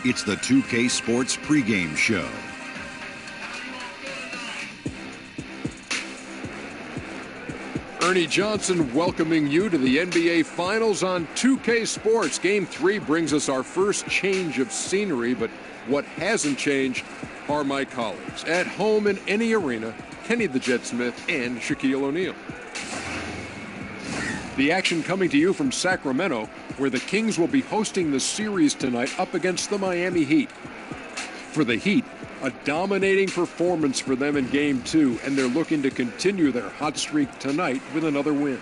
It's the 2K Sports pregame show. Ernie Johnson welcoming you to the NBA Finals on 2K Sports. Game 3 brings us our first change of scenery, but what hasn't changed are my colleagues. At home in any arena, Kenny the Jet Smith and Shaquille O'Neal. The action coming to you from Sacramento, where the Kings will be hosting the series tonight up against the Miami Heat. For the Heat, a dominating performance for them in Game 2, and they're looking to continue their hot streak tonight with another win.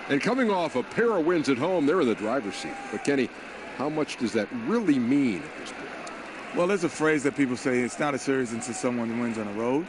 And coming off a pair of wins at home, they're in the driver's seat. But Kenny, how much does that really mean at this point? Well, there's a phrase that people say, it's not a series until someone wins on the road.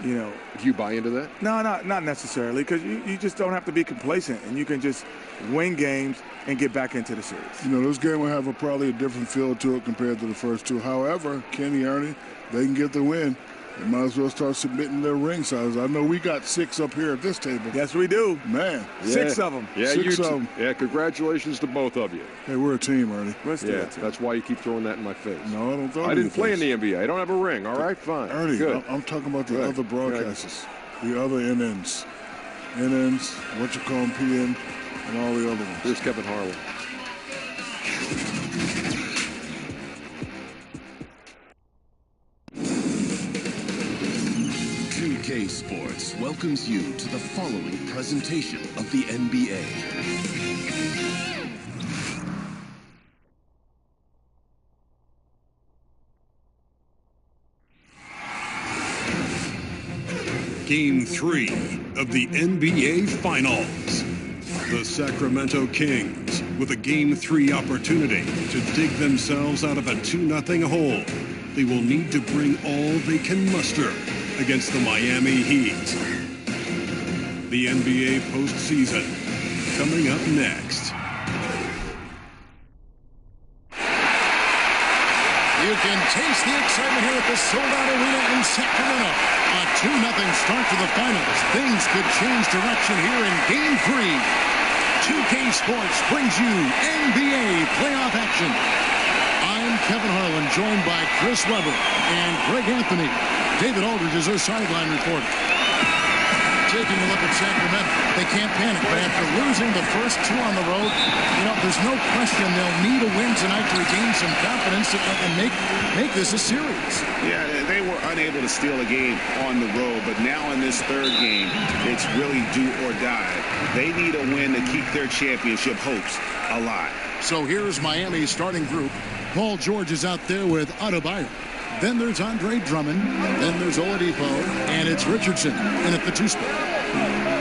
You know, do you buy into that? No, not necessarily, because you just don't have to be complacent, and you can just win games and get back into the series. You know, this game will have probably a different feel to it compared to the first two. However, Kenny, Ernie, they can get the win. They might as well start submitting their ring sizes. I know we got 6 up here at this table. Yes, we do. Man. Yeah. 6 of them. Yeah, 6 of them. Yeah, congratulations to both of you. Hey, we're a team, Ernie. Yeah, that's why you keep throwing that in my face. No, I don't throw it. I didn't play in the NBA. I don't have a ring. All right, fine. Ernie, good. I'm talking about the other broadcasters, the other NNs. NNs, what you call them, PM, and all the other ones. Here's Kevin Harlan. Sports welcomes you to the following presentation of the NBA. Game 3 of the NBA Finals. The Sacramento Kings with a Game 3 opportunity to dig themselves out of a 2-0 hole. They will need to bring all they can muster against the Miami Heat. The NBA postseason coming up next. You can taste the excitement here at the sold-out arena in Sacramento. A 2-0 start to the finals. Things could change direction here in Game 3. 2K Sports brings you NBA playoff action. I'm Kevin Harlan, joined by Chris Webber and Greg Anthony. David Aldridge is our sideline reporter. Taking a look at Sacramento, they can't panic, but after losing the first 2 on the road, you know, there's no question they'll need a win tonight to regain some confidence and make this a series. Yeah, they were unable to steal a game on the road, but now in this third game, it's really do or die. They need a win to keep their championship hopes alive. So here's Miami's starting group. Paul George is out there with Adebayo. Then there's Andre Drummond. Then there's Oladipo. And it's Richardson in at the 2 spot.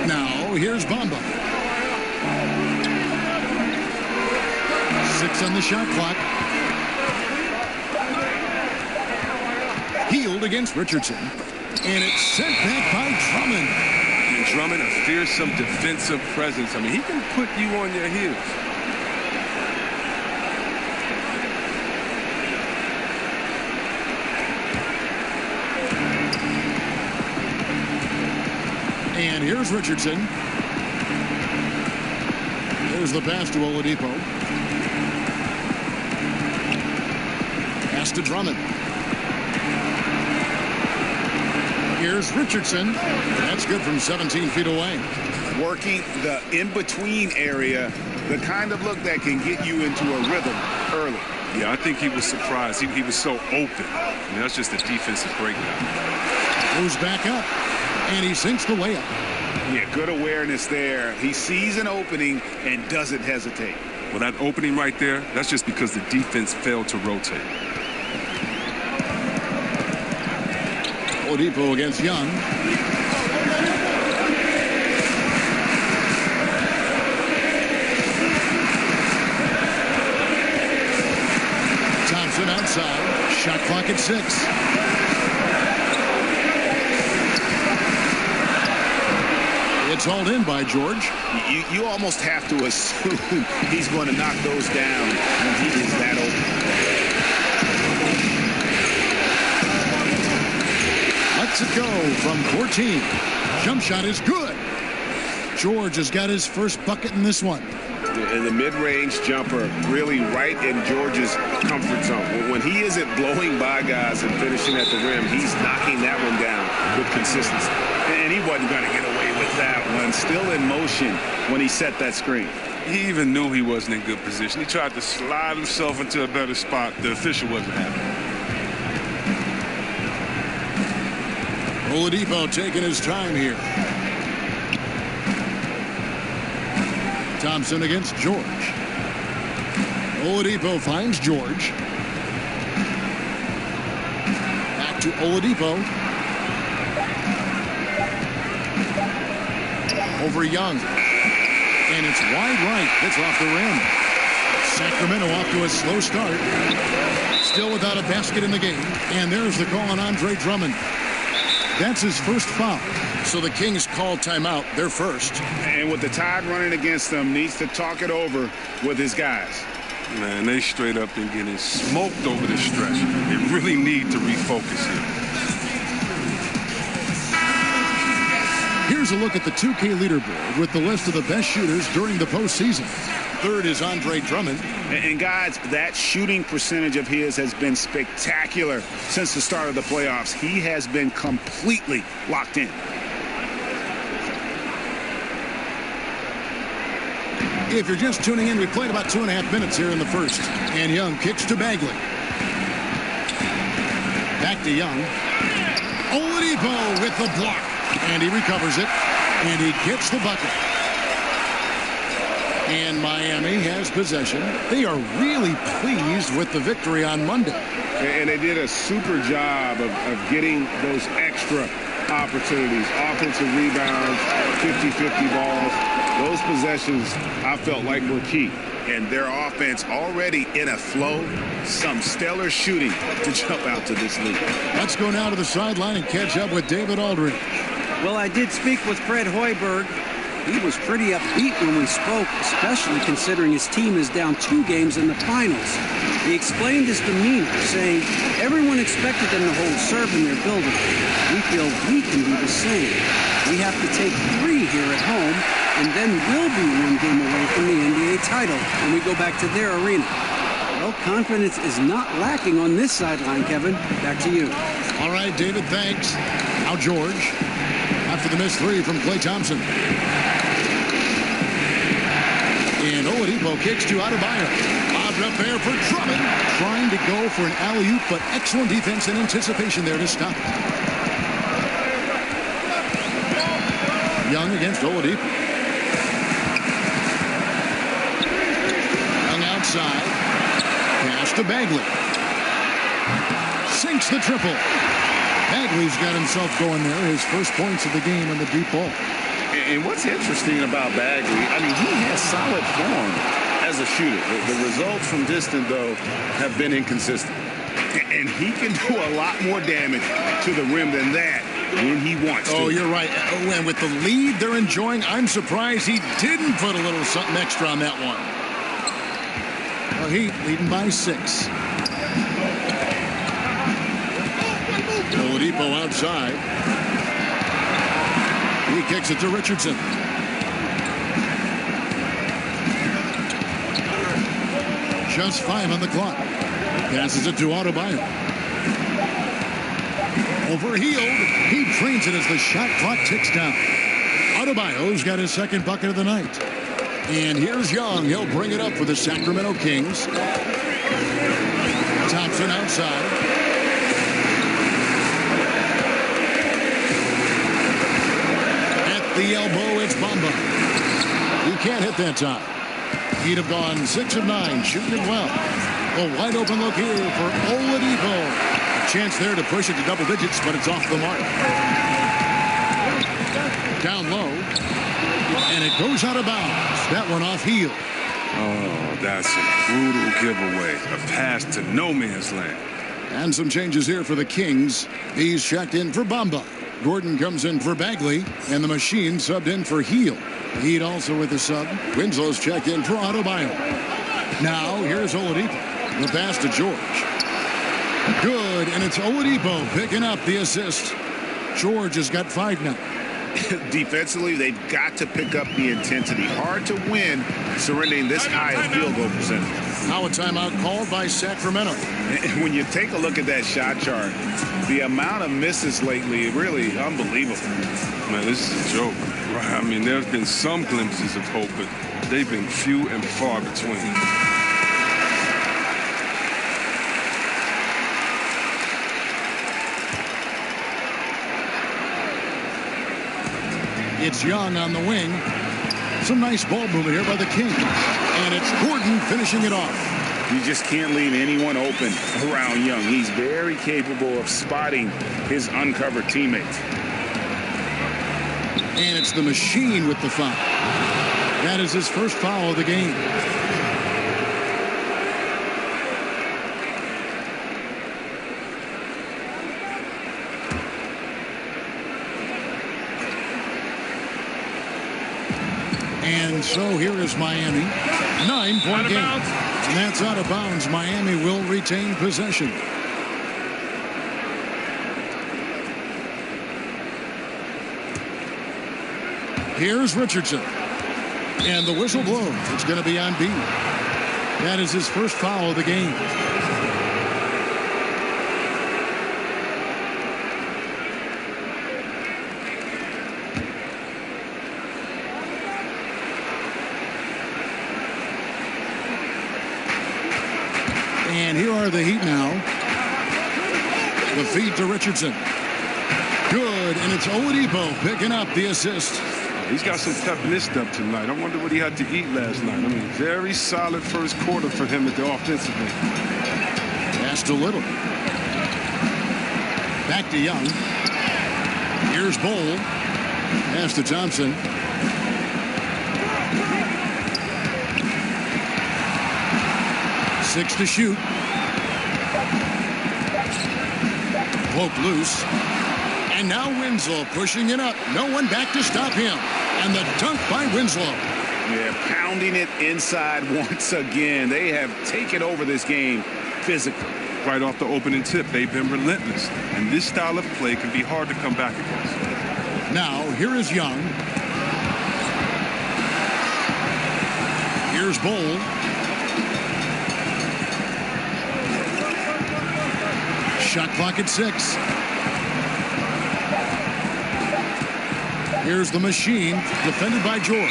Now, here's Bamba. 6 on the shot clock. Healed against Richardson. And it's sent back by Drummond. And Drummond, a fearsome defensive presence. I mean, he can put you on your heels. And here's Richardson. There's the pass to Oladipo. Pass to Drummond. Here's Richardson. That's good from 17 feet away. Working the in-between area, the kind of look that can get you into a rhythm early. Yeah, I think he was surprised. He was so open. And that's just a defensive breakdown. Moves back up. And he sinks the layup. Yeah, good awareness there. He sees an opening and doesn't hesitate. Well, that opening right there, that's just because the defense failed to rotate. Oladipo against Young. Thompson outside. Shot clock at 6. It's hauled in by George. You almost have to assume he's going to knock those down when he is that open. Lets it go from 14. Jump shot is good. George has got his first bucket in this one. And the mid-range jumper really right in George's comfort zone. When he isn't blowing by guys and finishing at the rim, he's knocking that one down with consistency. And he wasn't going to get away with that one. Still in motion when he set that screen. He even knew he wasn't in good position. He tried to slide himself into a better spot. The official wasn't happy. Oladipo taking his time here. Thompson against George. Oladipo finds George. Back to Oladipo. Over Young. And it's wide right. It's off the rim. Sacramento off to a slow start. Still without a basket in the game. And there's the call on Andre Drummond. That's his first foul. So the Kings call timeout, their first. And with the Tide running against them, needs to talk it over with his guys. Man, they straight up been getting smoked over this stretch. They really need to refocus here. Here's a look at the 2K leaderboard with the list of the best shooters during the postseason. Third is Andre Drummond. And guys, that shooting percentage of his has been spectacular since the start of the playoffs. He has been completely locked in. If you're just tuning in, we played about 2.5 minutes here in the first. And Young kicks to Bagley. Back to Young. Oladipo with the block. And he recovers it. And he gets the bucket. And Miami has possession. They are really pleased with the victory on Monday. And they did a super job of getting those extra opportunities. Offensive rebounds, 50-50 balls. Those possessions, I felt like, were key. And their offense already in a flow. Some stellar shooting to jump out to this league. Let's go now to the sideline and catch up with David Aldridge. Well, I did speak with Fred Hoiberg. He was pretty upbeat when we spoke, especially considering his team is down 2 games in the finals. He explained his demeanor, saying everyone expected them to hold serve in their building. We feel we can do the same. We have to take 3 here at home, and then we'll be 1 game away from the NBA title when we go back to their arena. Well, confidence is not lacking on this sideline, Kevin. Back to you. All right, David, thanks. Now George, after the missed 3 from Klay Thompson. And Oladipo kicks to Adebayo. Lobbed up there for Drummond. Trying to go for an alley-oop, but excellent defense and anticipation there to stop it. Young against Oladipo. Young outside. Pass to Bagley. Sinks the triple. Bagley's got himself going there. His first points of the game on the deep ball. And what's interesting about Bagley, I mean, he has solid form as a shooter. The results from distant, though, have been inconsistent. And he can do a lot more damage to the rim than that when he wants to. Oh, you're right. And with the lead they're enjoying, I'm surprised he didn't put a little something extra on that one. Well, Heat leading by 6. Oladipo outside. He kicks it to Richardson. Just 5 on the clock. Passes it to Adebayo. Overhealed. He drains it as the shot clock ticks down. Adebayo's got his second bucket of the night. And here's Young. He'll bring it up for the Sacramento Kings. Thompson outside. The elbow, it's Bamba. He can't hit that time. He'd have gone 6 of 9, shooting it well. A wide open look here for Oladipo. A chance there to push it to double digits, but it's off the mark. Down low. And it goes out of bounds. That one off heel. Oh, that's a brutal giveaway. A pass to no man's land. And some changes here for the Kings. He's checked in for Bamba. Gordon comes in for Bagley, and the Machine subbed in for Heel. Heat also with the sub. Winslow's checked in for Adebayo. Now, here's Oladipo. The pass to George. Good, and it's Oladipo picking up the assist. George has got 5 now. Defensively, they've got to pick up the intensity. Hard to win surrendering this high a field goal percentage. Now a timeout called by Sacramento. And when you take a look at that shot chart, the amount of misses lately, really unbelievable. Man, this is a joke. Right? I mean, there's been some glimpses of hope, but they've been few and far between. It's Young on the wing. Some nice ball movement here by the Kings. And it's Gordon finishing it off. You just can't leave anyone open around Young. He's very capable of spotting his uncovered teammates. And it's the machine with the foul. That is his first foul of the game. And so here is Miami. 9-point game. And that's out of bounds. Miami will retain possession. Here's Richardson. And the whistle blows. It's going to be on B. That is his first foul of the game. And here are the Heat now. The feed to Richardson. Good, and it's Oladipo picking up the assist. He's got some pep in his step tonight. I wonder what he had to eat last night. I mean, very solid first quarter for him at the offensive end. Pass to Little. Back to Young. Here's Bowl. Pass to Thompson. Six to shoot. Poke loose. And now Winslow pushing it up. No one back to stop him. And the dunk by Winslow. Yeah, pounding it inside once again. They have taken over this game physically. Right off the opening tip, they've been relentless. And this style of play can be hard to come back against. Now, here is Young. Here's Bowl. Shot clock at 6. Here's the machine, defended by George.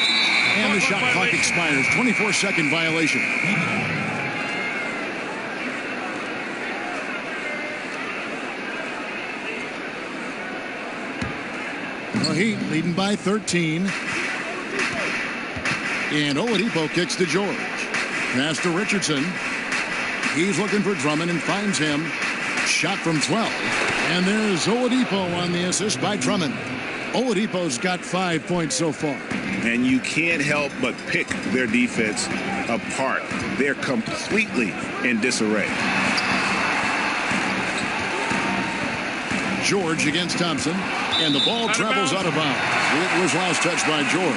And the shot clock expires. 24-second violation. The Heat leading by 13. And Oladipo kicks to George. Pass to Richardson. He's looking for Drummond and finds him. Shot from 12. And there's Oladipo on the assist by Drummond. Oladipo's got 5 points so far. And you can't help but pick their defense apart. They're completely in disarray. George against Thompson. And the ball travels out of bounds. It was last touched by George.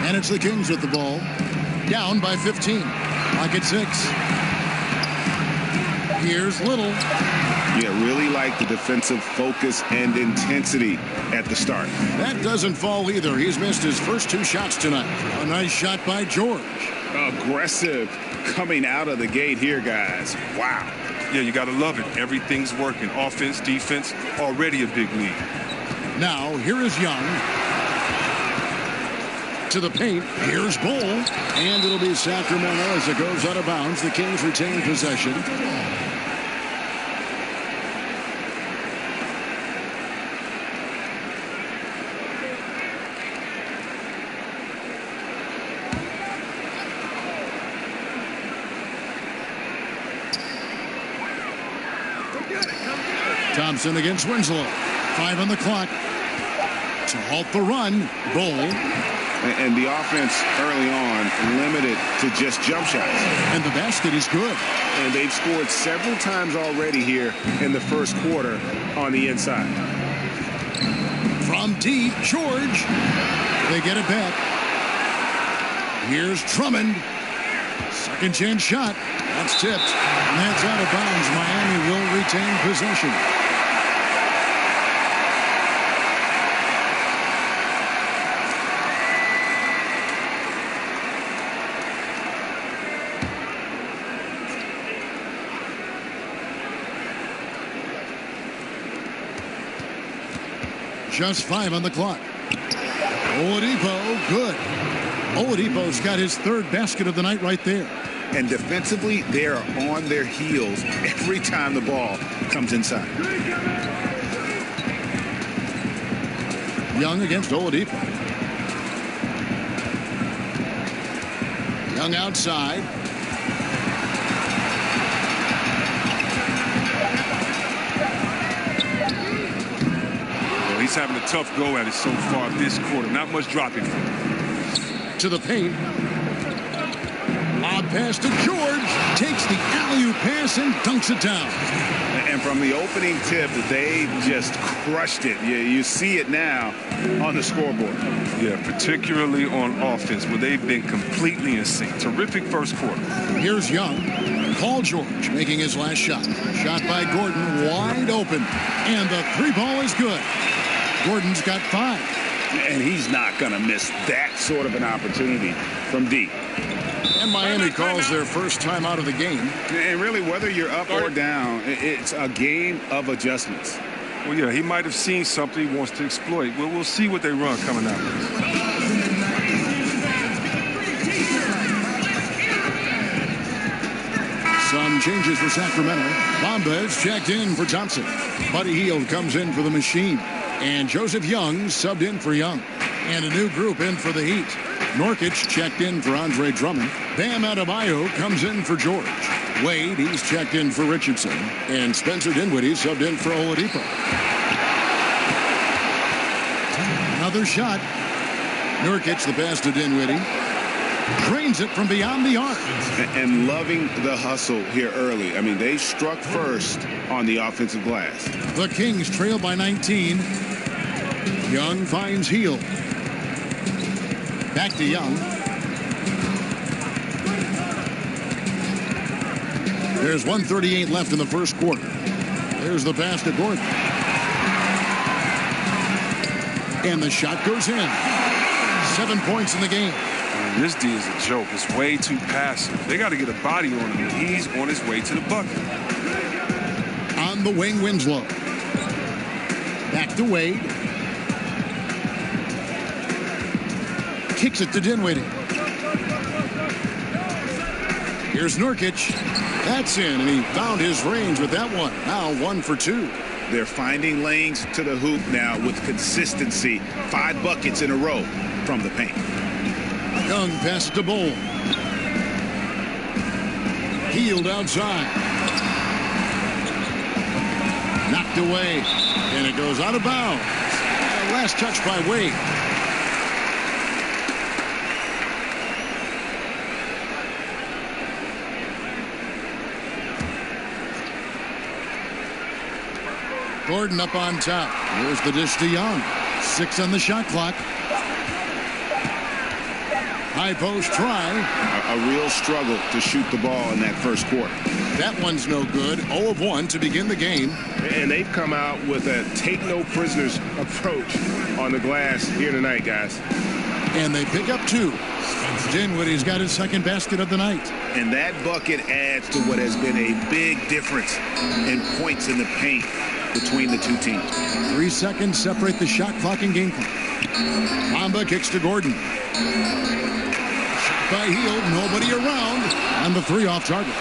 And it's the Kings with the ball. Down by 15. Clock at 6. Here's Little. Yeah, really like the defensive focus and intensity at the start. That doesn't fall either. He's missed his first 2 shots tonight. A nice shot by George. Aggressive coming out of the gate here, guys. Wow. Yeah, you got to love it. Everything's working. Offense, defense, already a big lead. Now, here is Young. To the paint. Here's Bull. And it'll be Sacramento as it goes out of bounds. The Kings retain possession. Thompson against Winslow. 5 on the clock. To halt the run. Bull. And the offense early on limited to just jump shots. And the basket is good. And they've scored several times already here in the first quarter on the inside. From deep, George. They get it back. Here's Drummond. Second chance shot. That's tipped. And that's out of bounds. Miami will retain possession. Just 5 on the clock. Oladipo, good. Oladipo's got his third basket of the night right there. And defensively, they are on their heels every time the ball comes inside. Young against Oladipo. Young outside. He's having a tough go at it so far this quarter. Not much dropping from him. To the paint. Lob pass to George. Takes the alley-oop pass and dunks it down. And from the opening tip, they just crushed it. You see it now on the scoreboard. Yeah, particularly on offense, where they've been completely in sync. Terrific first quarter. Here's Young. Paul George making his last shot. Shot by Gordon, wide open. And the three ball is good. Gordon's got 5. And he's not going to miss that sort of an opportunity from deep. And Miami calls their first time out of the game. And really, whether you're up or down, it's a game of adjustments. Well, yeah, he might have seen something he wants to exploit. Well, we'll see what they run coming out of this. Some changes for Sacramento. Bamba is checked in for Thompson. Buddy Hield comes in for the Machine. And Joseph Young subbed in for Young. And a new group in for the Heat. Norkic checked in for Andre Drummond. Bam Adebayo comes in for George. Wade, he's checked in for Richardson. And Spencer Dinwiddie subbed in for Oladipo. Another shot. Nurkic the pass to Dinwiddie. Drains it from beyond the arc. And loving the hustle here early. I mean, they struck first on the offensive glass. The Kings trail by 19. Young finds Hield. Back to Young. There's 1:38 left in the first quarter. There's the pass to Gordon. And the shot goes in. 7 points in the game. This D is a joke. It's way too passive. They got to get a body on him. He's on his way to the bucket. On the wing, Winslow. Back to Wade. Kicks it to Dinwiddie. Here's Nurkic. That's in, and he found his range with that one. Now 1 for 2. They're finding lanes to the hoop now with consistency. 5 buckets in a row from the paint. Young passes to Bol. Hield outside. Knocked away. And it goes out of bounds. Last touch by Wade. Gordon up on top. Here's the dish to Young. 6 on the shot clock. High post try. A real struggle to shoot the ball in that first quarter. That one's no good. 0 of 1 to begin the game. And they've come out with a take-no-prisoners approach on the glass here tonight, guys. And they pick up 2. Dinwiddie's got his second basket of the night. And that bucket adds to what has been a big difference in points in the paint between the two teams. 3 seconds separate the shot clock and game clock. Bamba kicks to Gordon. Shot by Hield, nobody around, and the 3 off target.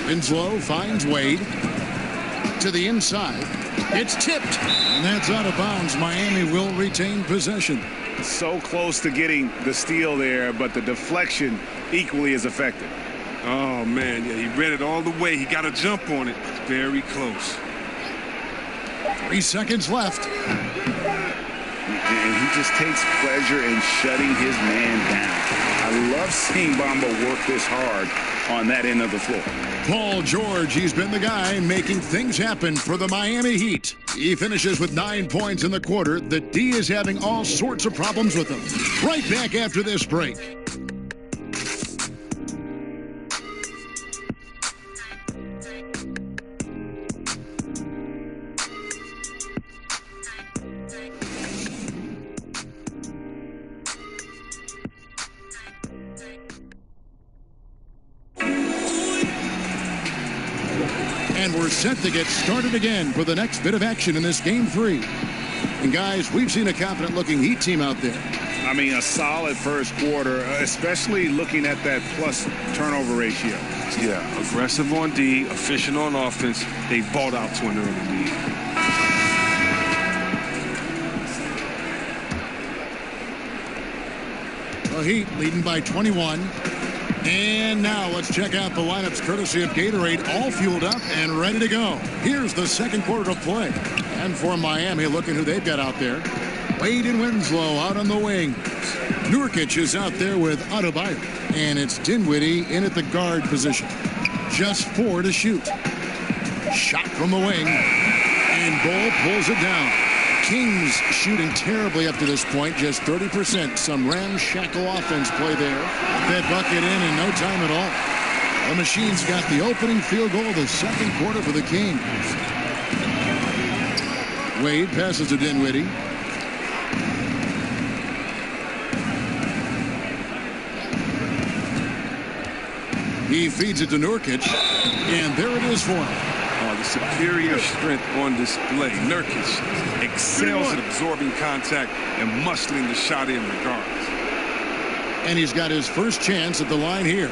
Winslow finds Wade to the inside. It's tipped, and that's out of bounds. Miami will retain possession. So close to getting the steal there, but the deflection equally as effective. Oh, man, yeah, he read it all the way. He got a jump on it. It's very close. 3 seconds left. And he just takes pleasure in shutting his man down. I love seeing Bamba work this hard on that end of the floor. Paul George, he's been the guy making things happen for the Miami Heat. He finishes with 9 points in the quarter. The D is having all sorts of problems with him. Right back after this break. And we're set to get started again for the next bit of action in this Game 3. And guys, we've seen a confident-looking Heat team out there. I mean, a solid first quarter, especially looking at that plus turnover ratio. Yeah, aggressive on D, efficient on offense. They balled out to an early lead. The Heat leading by 21. And now let's check out the lineups courtesy of Gatorade, all fueled up and ready to go. Here's the second quarter of play. And for Miami, look at who they've got out there. Wade and Winslow out on the wings. Nurkic is out there with Adebayo. And it's Dinwiddie in at the guard position. Just 4 to shoot. Shot from the wing. And Ball pulls it down. Kings shooting terribly up to this point, just 30%. Some ramshackle offense play there. That bucket in no time at all. The Machine's got the opening field goal of the second quarter for the Kings. Wade passes to Dinwiddie. He feeds it to Nurkic, and there it is for him. The superior strength on display. Nurkic excels at absorbing contact and muscling the shot in regardless. And he's got his first chance at the line here.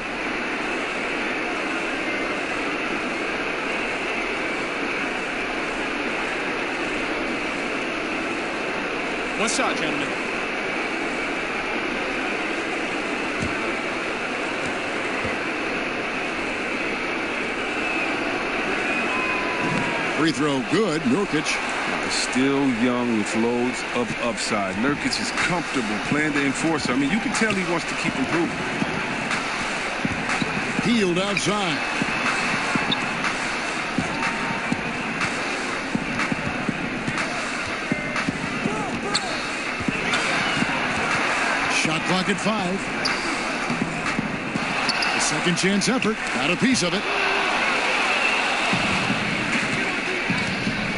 One shot, gentlemen. Free throw good. Nurkic. Still young with loads of upside. Nurkic is comfortable playing the enforcer. I mean, you can tell he wants to keep improving. Hield outside. Shot clock at 5. A second chance effort. Got a piece of it.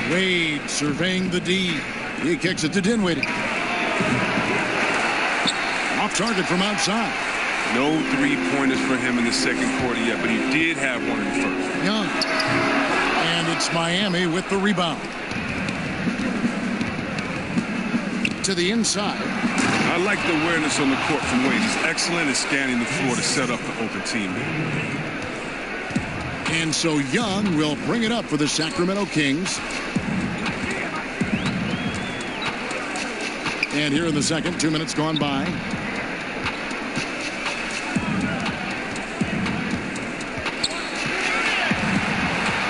Wade surveying the D. He kicks it to Dinwiddie. Off target from outside. No three-pointers for him in the second quarter yet, but he did have one in the first. Young. And it's Miami with the rebound. To the inside. I like the awareness on the court from Wade. He's excellent at scanning the floor to set up the open teammate. And so Young will bring it up for the Sacramento Kings. And here in the second, 2 minutes gone by.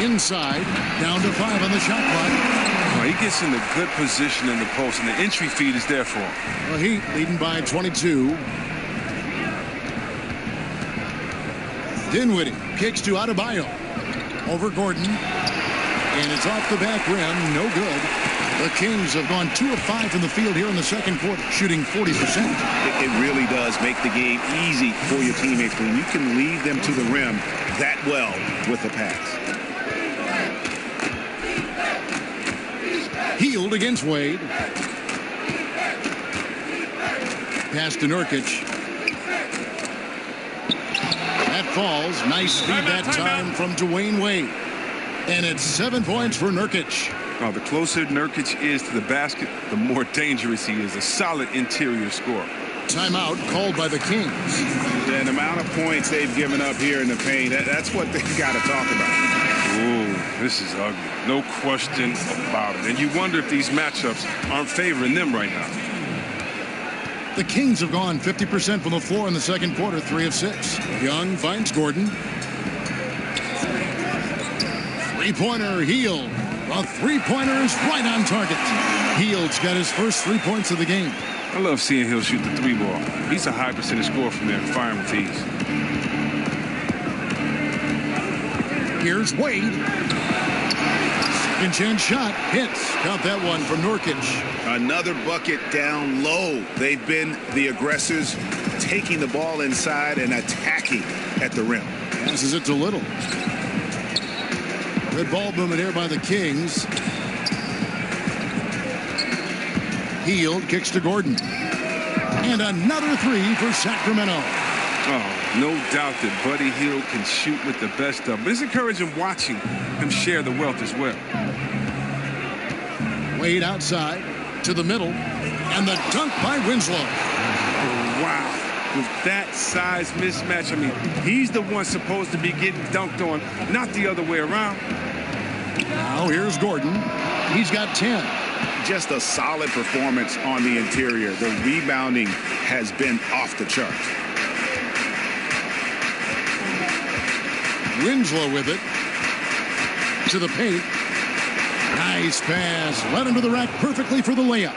Inside, down to 5 on the shot clock. He gets in a good position in the post, and the entry feed is there for him. The Heat leading by 22. Dinwiddie kicks to Adebayo. Over Gordon. And it's off the back rim. No good. The Kings have gone 2 of 5 from the field here in the second quarter, shooting 40%. It really does make the game easy for your teammates when you can lead them to the rim that well with a pass. Hield against Wade. Pass to Nurkic. That falls. Nice speed that time from Dwayne Wade. And it's 7 points for Nurkic. Now, the closer Nurkic is to the basket, the more dangerous he is. A solid interior scorer. Timeout called by the Kings. Yeah, the amount of points they've given up here in the paint, that's what they've got to talk about. Ooh, this is ugly. No question about it. And you wonder if these matchups aren't favoring them right now. The Kings have gone 50% from the floor in the second quarter, 3 of 6. Young finds Gordon. Three-pointer, Hield. The three-pointer is right on target. Hield's got his first 3 points of the game. I love seeing Hield shoot the 3-ball. He's a high percentage scorer from there, firing with ease. Here's Wade. Second chance shot. Hits. Count that one from Nurkic. Another bucket down low. They've been the aggressors, taking the ball inside and attacking at the rim. Passes it to Little. Good ball movement here by the Kings. Hield kicks to Gordon. And another three for Sacramento. Oh, no doubt that Buddy Hield can shoot with the best of them. But it's encouraging watching him share the wealth as well. Wade outside to the middle. And the dunk by Winslow. Oh, wow. With that size mismatch, I mean, he's the one supposed to be getting dunked on, not the other way around. Now here's Gordon. He's got 10. Just a solid performance on the interior. The rebounding has been off the charts. Winslow with it. To the paint. Nice pass. Led him to the rack perfectly for the layup.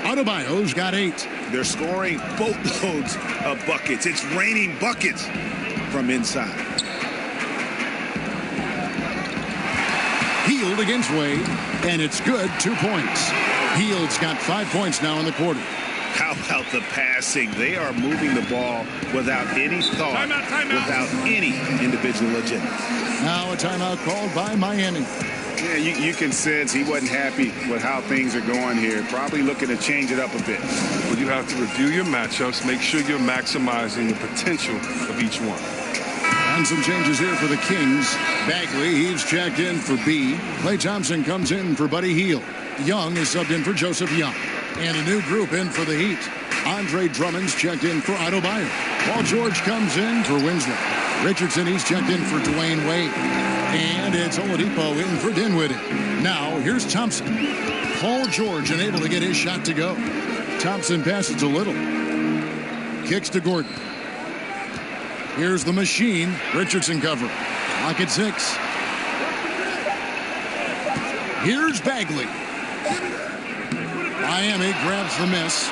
Adebayo's got 8. They're scoring boatloads of buckets. It's raining buckets from inside. Hield against Wade, and it's good. 2 points. Hield's got 5 points now in the quarter. How about the passing? They are moving the ball without any thought, Timeout. without any individual agenda. Now a timeout called by Miami. Yeah, you can sense he wasn't happy with how things are going here. Probably looking to change it up a bit. Well, you have to review your matchups, make sure you're maximizing the potential of each one. And some changes here for the Kings. Bagley, he's checked in for B. Klay Thompson comes in for Buddy Hield. Young is subbed in for Joseph Young. And a new group in for the Heat. Andre Drummond's checked in for Adebayo. Paul George comes in for Winslow. Richardson, he's checked in for Dwayne Wade. And it's Oladipo in for Dinwiddie. Now, here's Thompson. Paul George unable to get his shot to go. Thompson passes to Little. Kicks to Gordon. Here's the machine. Richardson cover. Clock at 6. Here's Bagley. Miami grabs the miss.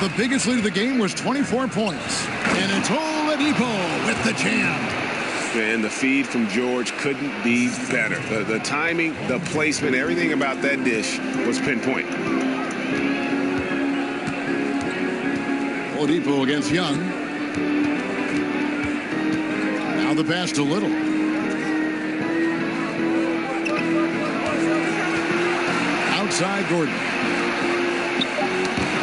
The biggest lead of the game was 24 points. And it's Oladipo with the jam. And the feed from George couldn't be better. The timing, the placement, everything about that dish was pinpoint. Oladipo against Young. Now the pass to Little. Outside Gordon.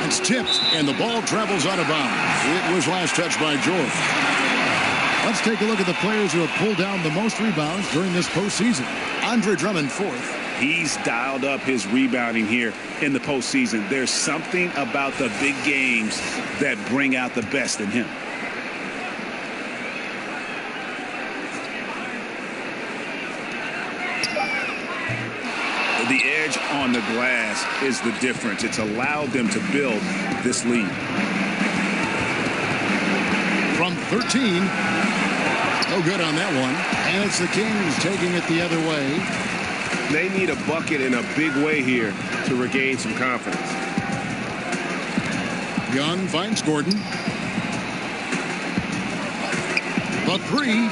It's tipped, and the ball travels out of bounds. It was last touched by George. Let's take a look at the players who have pulled down the most rebounds during this postseason. Andre Drummond, 4th. He's dialed up his rebounding here in the postseason. There's something about the big games that bring out the best in him. The edge on the glass is the difference. It's allowed them to build this lead. From 13. No good on that one. And it's the Kings taking it the other way. They need a bucket in a big way here to regain some confidence. Young finds Gordon. The 3.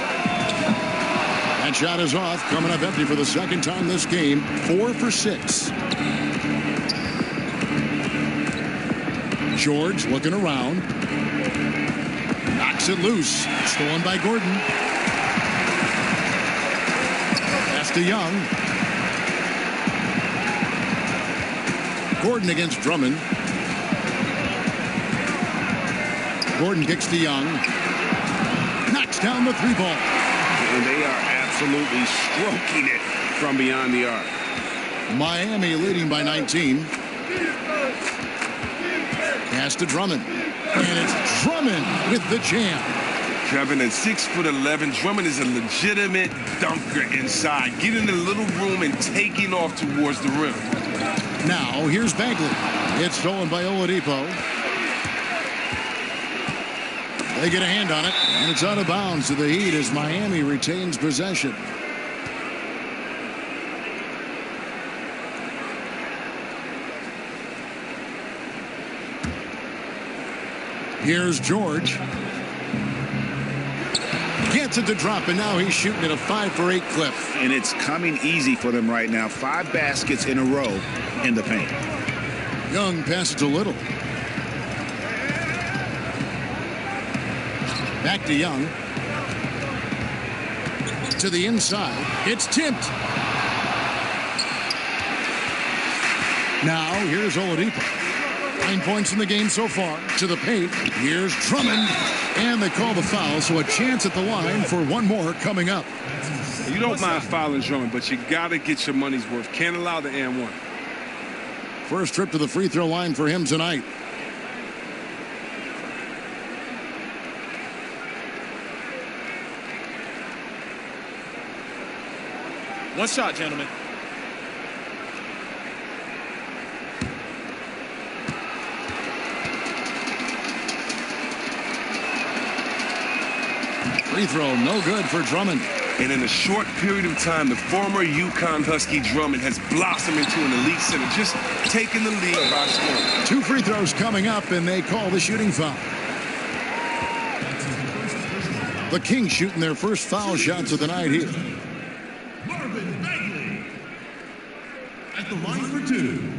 That shot is off. Coming up empty for the second time this game. 4 for 6. George looking around. Knocks it loose. Stolen by Gordon. Pass to Young. Gordon against Drummond. Gordon kicks to Young. Knocks down the 3 ball. And they are absolutely stroking it from beyond the arc. Miami leading by 19. Pass to Drummond. And it's Drummond with the jam. Kevin, at 6'11", Drummond is a legitimate dunker inside, getting a little room and taking off towards the rim. Now, here's Bagley. It's stolen by Oladipo. They get a hand on it, and it's out of bounds to the Heat as Miami retains possession. Here's George. Again gets it to drop, and now he's shooting at a 5-for-8 clip. And it's coming easy for them right now. 5 baskets in a row in the paint. Young passes to Little. Back to Young. To the inside. It's tipped. Now, here's Oladipo. 9 points in the game so far. To the paint. Here's Drummond. And they call the foul, so a chance at the line for one more coming up. You don't mind fouling Drummond, but you got to get your money's worth. Can't allow the and one. First trip to the free throw line for him tonight. One shot, gentlemen. Free throw, no good for Drummond. And in a short period of time, the former UConn Husky Drummond has blossomed into an elite center, just taking the lead by scoring. 2 free throws coming up, and they call the shooting foul. The Kings shooting their first foul shots of the night here. Marvin Bagley at the line for 2.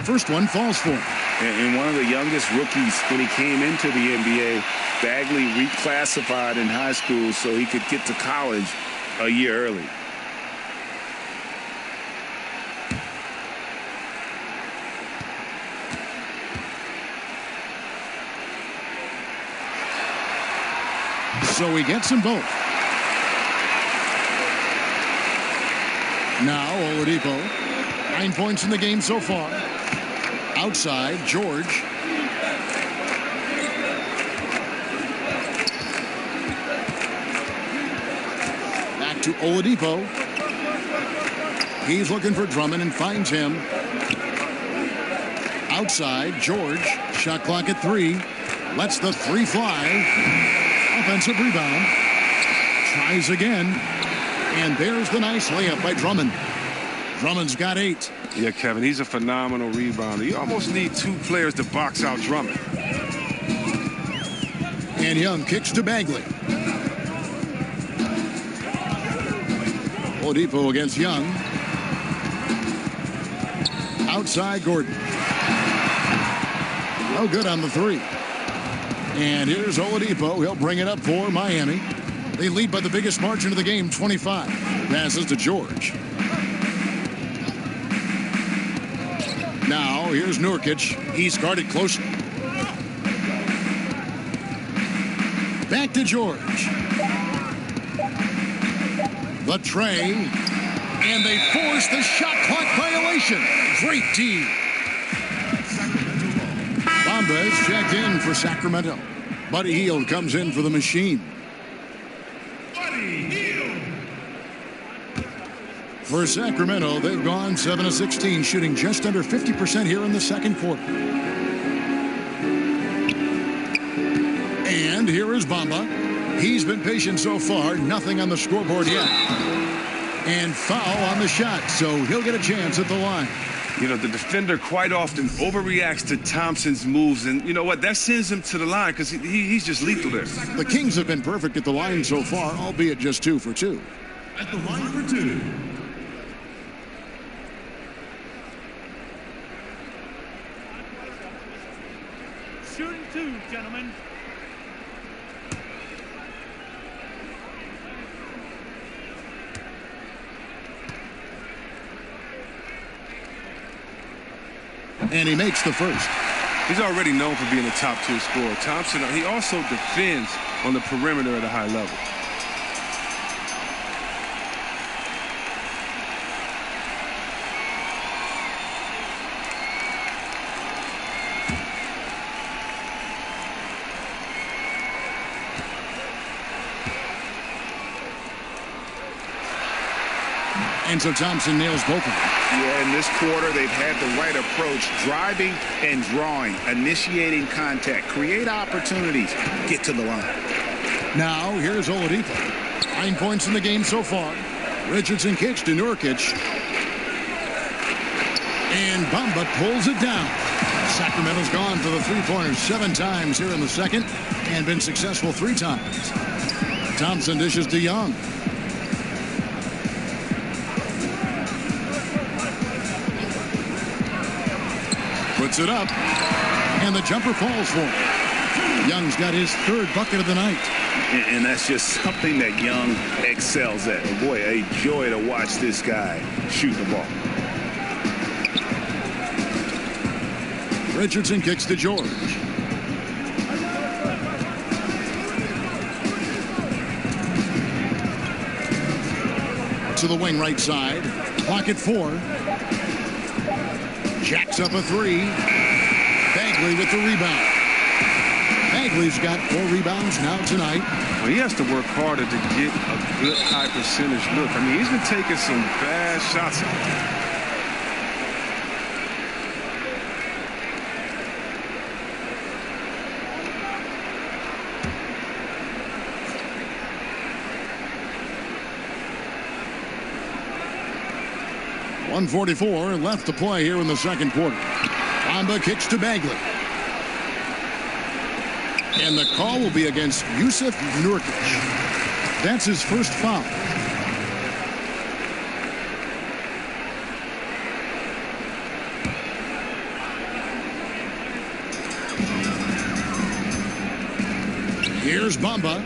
First one falls for him. And one of the youngest rookies when he came into the NBA, Bagley reclassified in high school so he could get to college a year early. So he gets them both. Now Oladipo, 9 points in the game so far. Outside, George. Back to Oladipo. He's looking for Drummond and finds him. Outside, George. Shot clock at 3. Lets the 3 fly. Offensive rebound. Tries again. And there's the nice layup by Drummond. Drummond's got 8. Yeah, Kevin, he's a phenomenal rebounder. You almost need 2 players to box out Drummond. And Young kicks to Bagley. Oladipo against Young. Outside, Gordon. No good on the 3. And here's Oladipo. He'll bring it up for Miami. They lead by the biggest margin of the game, 25. Passes to George. Now, here's Nurkic. He's guarded close. Back to George. The tray. And they force the shot clock violation. Great D. Bamba is checked in for Sacramento. Buddy Hield comes in for the Machine. For Sacramento, they've gone 7 of 16, shooting just under 50% here in the second quarter. And here is Bamba. He's been patient so far, nothing on the scoreboard yet. And foul on the shot, so he'll get a chance at the line. You know, the defender quite often overreacts to Thompson's moves, and you know what? That sends him to the line because he's just lethal there. The Kings have been perfect at the line so far, albeit just 2 for 2. At the line for 2. Shooting 2, gentlemen. And he makes the first. He's already known for being a top-tier scorer. Thompson, he also defends on the perimeter at a high level. And so Thompson nails both of them. Yeah, in this quarter, they've had the right approach, driving and drawing, initiating contact, create opportunities, get to the line. Now, here's Oladipo. 9 points in the game so far. Richardson kicks to Nurkic. And Bamba pulls it down. Sacramento's gone for the three-pointers 7 times here in the second and been successful 3 times. Thompson dishes to Young. Puts it up. And the jumper falls for him. Young's got his 3rd bucket of the night. And that's just something that Young excels at. Boy, a joy to watch this guy shoot the ball. Richardson kicks to George. To the wing right side. Clock at 4. Jacks up a 3. Bagley with the rebound. Bagley's got 4 rebounds now tonight. Well, he has to work harder to get a good high percentage look. I mean, he's been taking some bad shots. 1:44 left to play here in the second quarter. Bamba kicks to Bagley. And the call will be against Jusuf Nurkic. That's his first foul. Here's Bamba.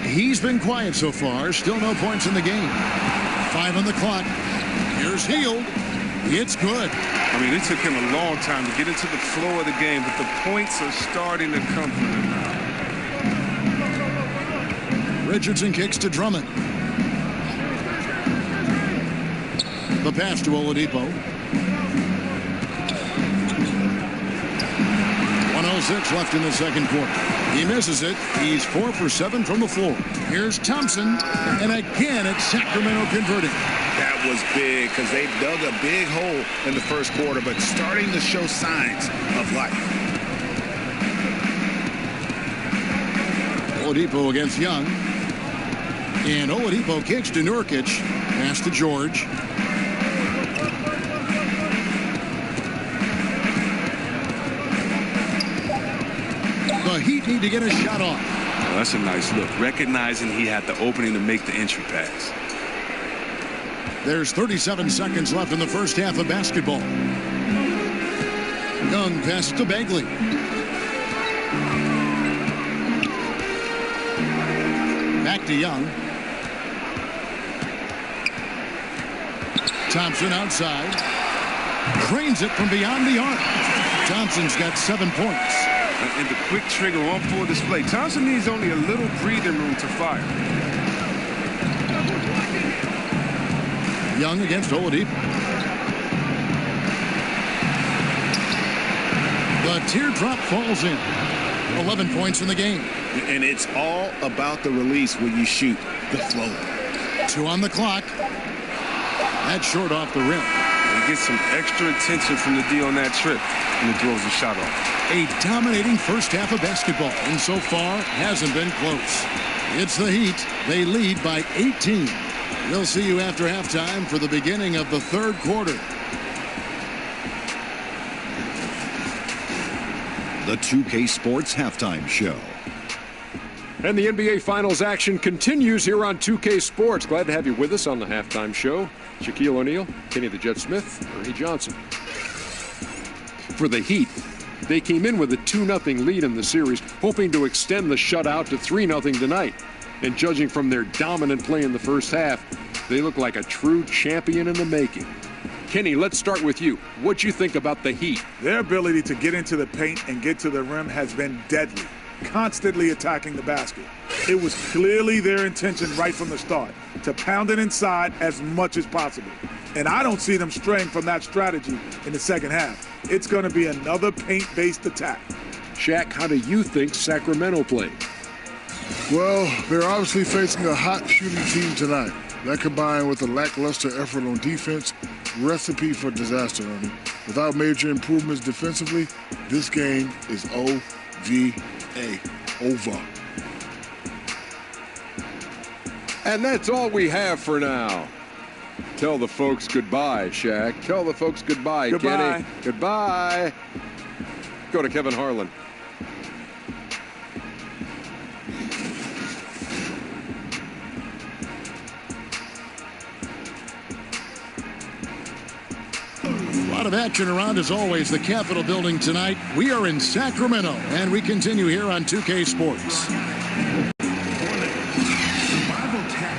He's been quiet so far. Still no points in the game. 5 on the clock. Here's Hield. It's good. I mean, it took him a long time to get into the flow of the game, but the points are starting to come from him now. Richardson kicks to Drummond. The pass to Oladipo. 1:06 left in the second quarter. He misses it. He's 4 for 7 from the floor. Here's Thompson. And again, it's Sacramento converting. That was big because they dug a big hole in the first quarter, but starting to show signs of life. Oladipo against Young. And Oladipo kicks to Nurkic. Pass to George. The Heat need to get a shot off. Well, that's a nice look, recognizing he had the opening to make the entry pass. There's 37 seconds left in the first half of basketball. Young passes to Bagley. Back to Young. Thompson outside. Cranes it from beyond the arc. Thompson's got 7 points. And the quick trigger on full display. Thompson needs only a little breathing room to fire. Young against Oladipo. The teardrop falls in. 11 points in the game. And it's all about the release when you shoot the flow. 2 on the clock. That's short off the rim. He gets some extra attention from the D on that trip, and he throws the shot off. A dominating first half of basketball, and so far hasn't been close. It's the Heat. They lead by 18. We'll see you after halftime for the beginning of the third quarter. The 2K Sports Halftime Show. And the NBA Finals action continues here on 2K Sports. Glad to have you with us on the halftime show. Shaquille O'Neal, Kenny the Jet Smith, Ernie Johnson. For the Heat, they came in with a 2-0 lead in the series, hoping to extend the shutout to 3-0 tonight. And judging from their dominant play in the first half, they look like a true champion in the making. Kenny, let's start with you. What you think about the Heat? Their ability to get into the paint and get to the rim has been deadly, constantly attacking the basket. It was clearly their intention right from the start to pound it inside as much as possible. And I don't see them straying from that strategy in the second half. It's going to be another paint-based attack. Shaq, how do you think Sacramento played? Well, they're obviously facing a hot shooting team tonight. That combined with a lackluster effort on defense, recipe for disaster, Ernie. Without major improvements defensively, this game is OVA, over. And that's all we have for now. Tell the folks goodbye, Shaq. Tell the folks goodbye, Goodbye. Kenny. Goodbye. Go to Kevin Harlan. A lot of action around, as always, the Capitol building tonight. We are in Sacramento, and we continue here on 2K Sports.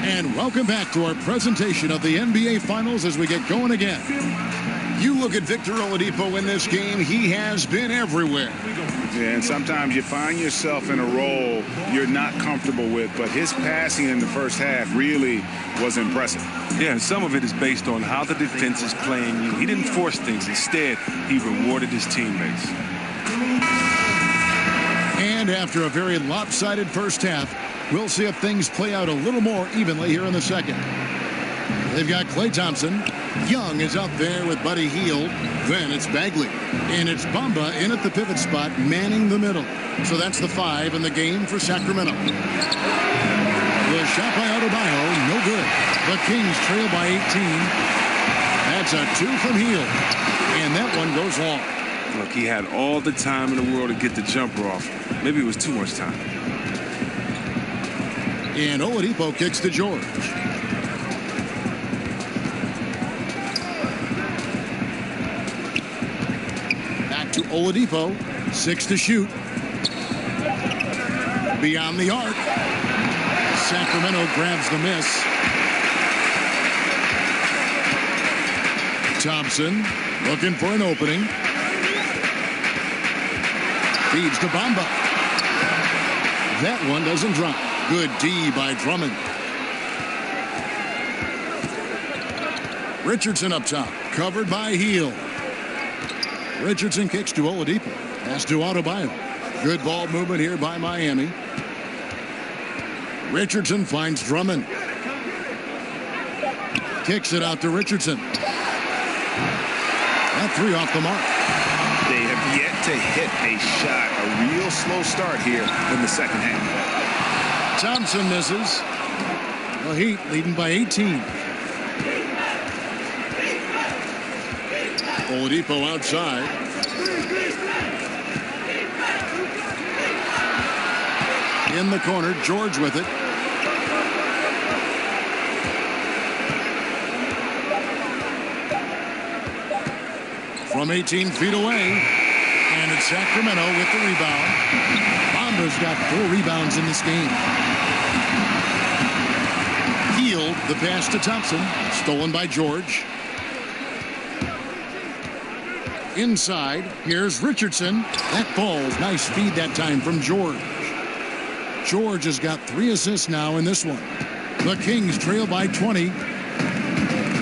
And welcome back to our presentation of the NBA Finals as we get going again. You look at Victor Oladipo in this game, he has been everywhere. Yeah, and sometimes you find yourself in a role you're not comfortable with, but his passing in the first half really was impressive. Yeah, and some of it is based on how the defense is playing you. He didn't force things. Instead, he rewarded his teammates. And after a very lopsided first half, we'll see if things play out a little more evenly here in the second. They've got Klay Thompson. Young is up there with Buddy Hield. Then it's Bagley. And it's Bamba in at the pivot spot, manning the middle. So that's the 5 in the game for Sacramento. The shot by Adebayo, no good. The Kings trail by 18. That's a 2 from Hield. And that one goes long. Look, he had all the time in the world to get the jumper off. Maybe it was too much time. And Oladipo kicks to George. Back to Oladipo. 6 to shoot. Beyond the arc. Sacramento grabs the miss. Thompson looking for an opening. Feeds to Bamba. That one doesn't drop. Good D by Drummond. Richardson up top. Covered by Hield. Richardson kicks to Oladipo. Pass to Adebayo. Good ball movement here by Miami. Richardson finds Drummond. Kicks it out to Richardson. That 3 off the mark. They have yet to hit a shot. A real slow start here in the second half. Thompson misses. The Heat leading by 18. Oladipo outside. In the corner, George with it. From 18 feet away. And it's Sacramento with the rebound. Bamba's got 4 rebounds in this game. Hield, the pass to Thompson. Stolen by George. Inside, here's Richardson. That falls. Nice feed that time from George. George has got 3 assists now in this one. The Kings trail by 20.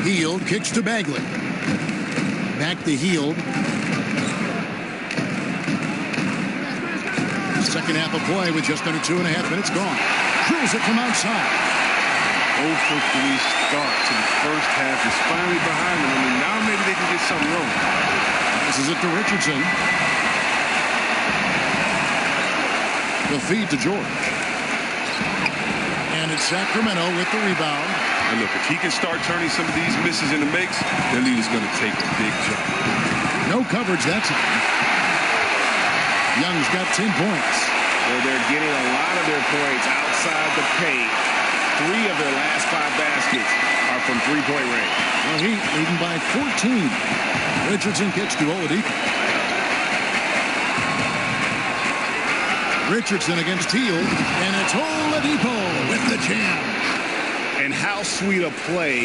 Hield kicks to Bagley. Back to Hield. Second half of play with just under 2.5 minutes gone. Drills it from outside. 0 for 3 start to the first half is finally behind them. I mean, now maybe they can get something rolling. Passes it to Richardson. The feed to George. And it's Sacramento with the rebound. And look, if he can start turning some of these misses into makes, their lead is going to take a big jump. No coverage that time. Young's got 10 points. Well, they're getting a lot of their points outside the paint. 3 of their last 5 baskets are from three-point range. The Heat leading by 14. Richardson kicks to Oladipo. Richardson against Hield, and it's Oladipo with the jam. And how sweet a play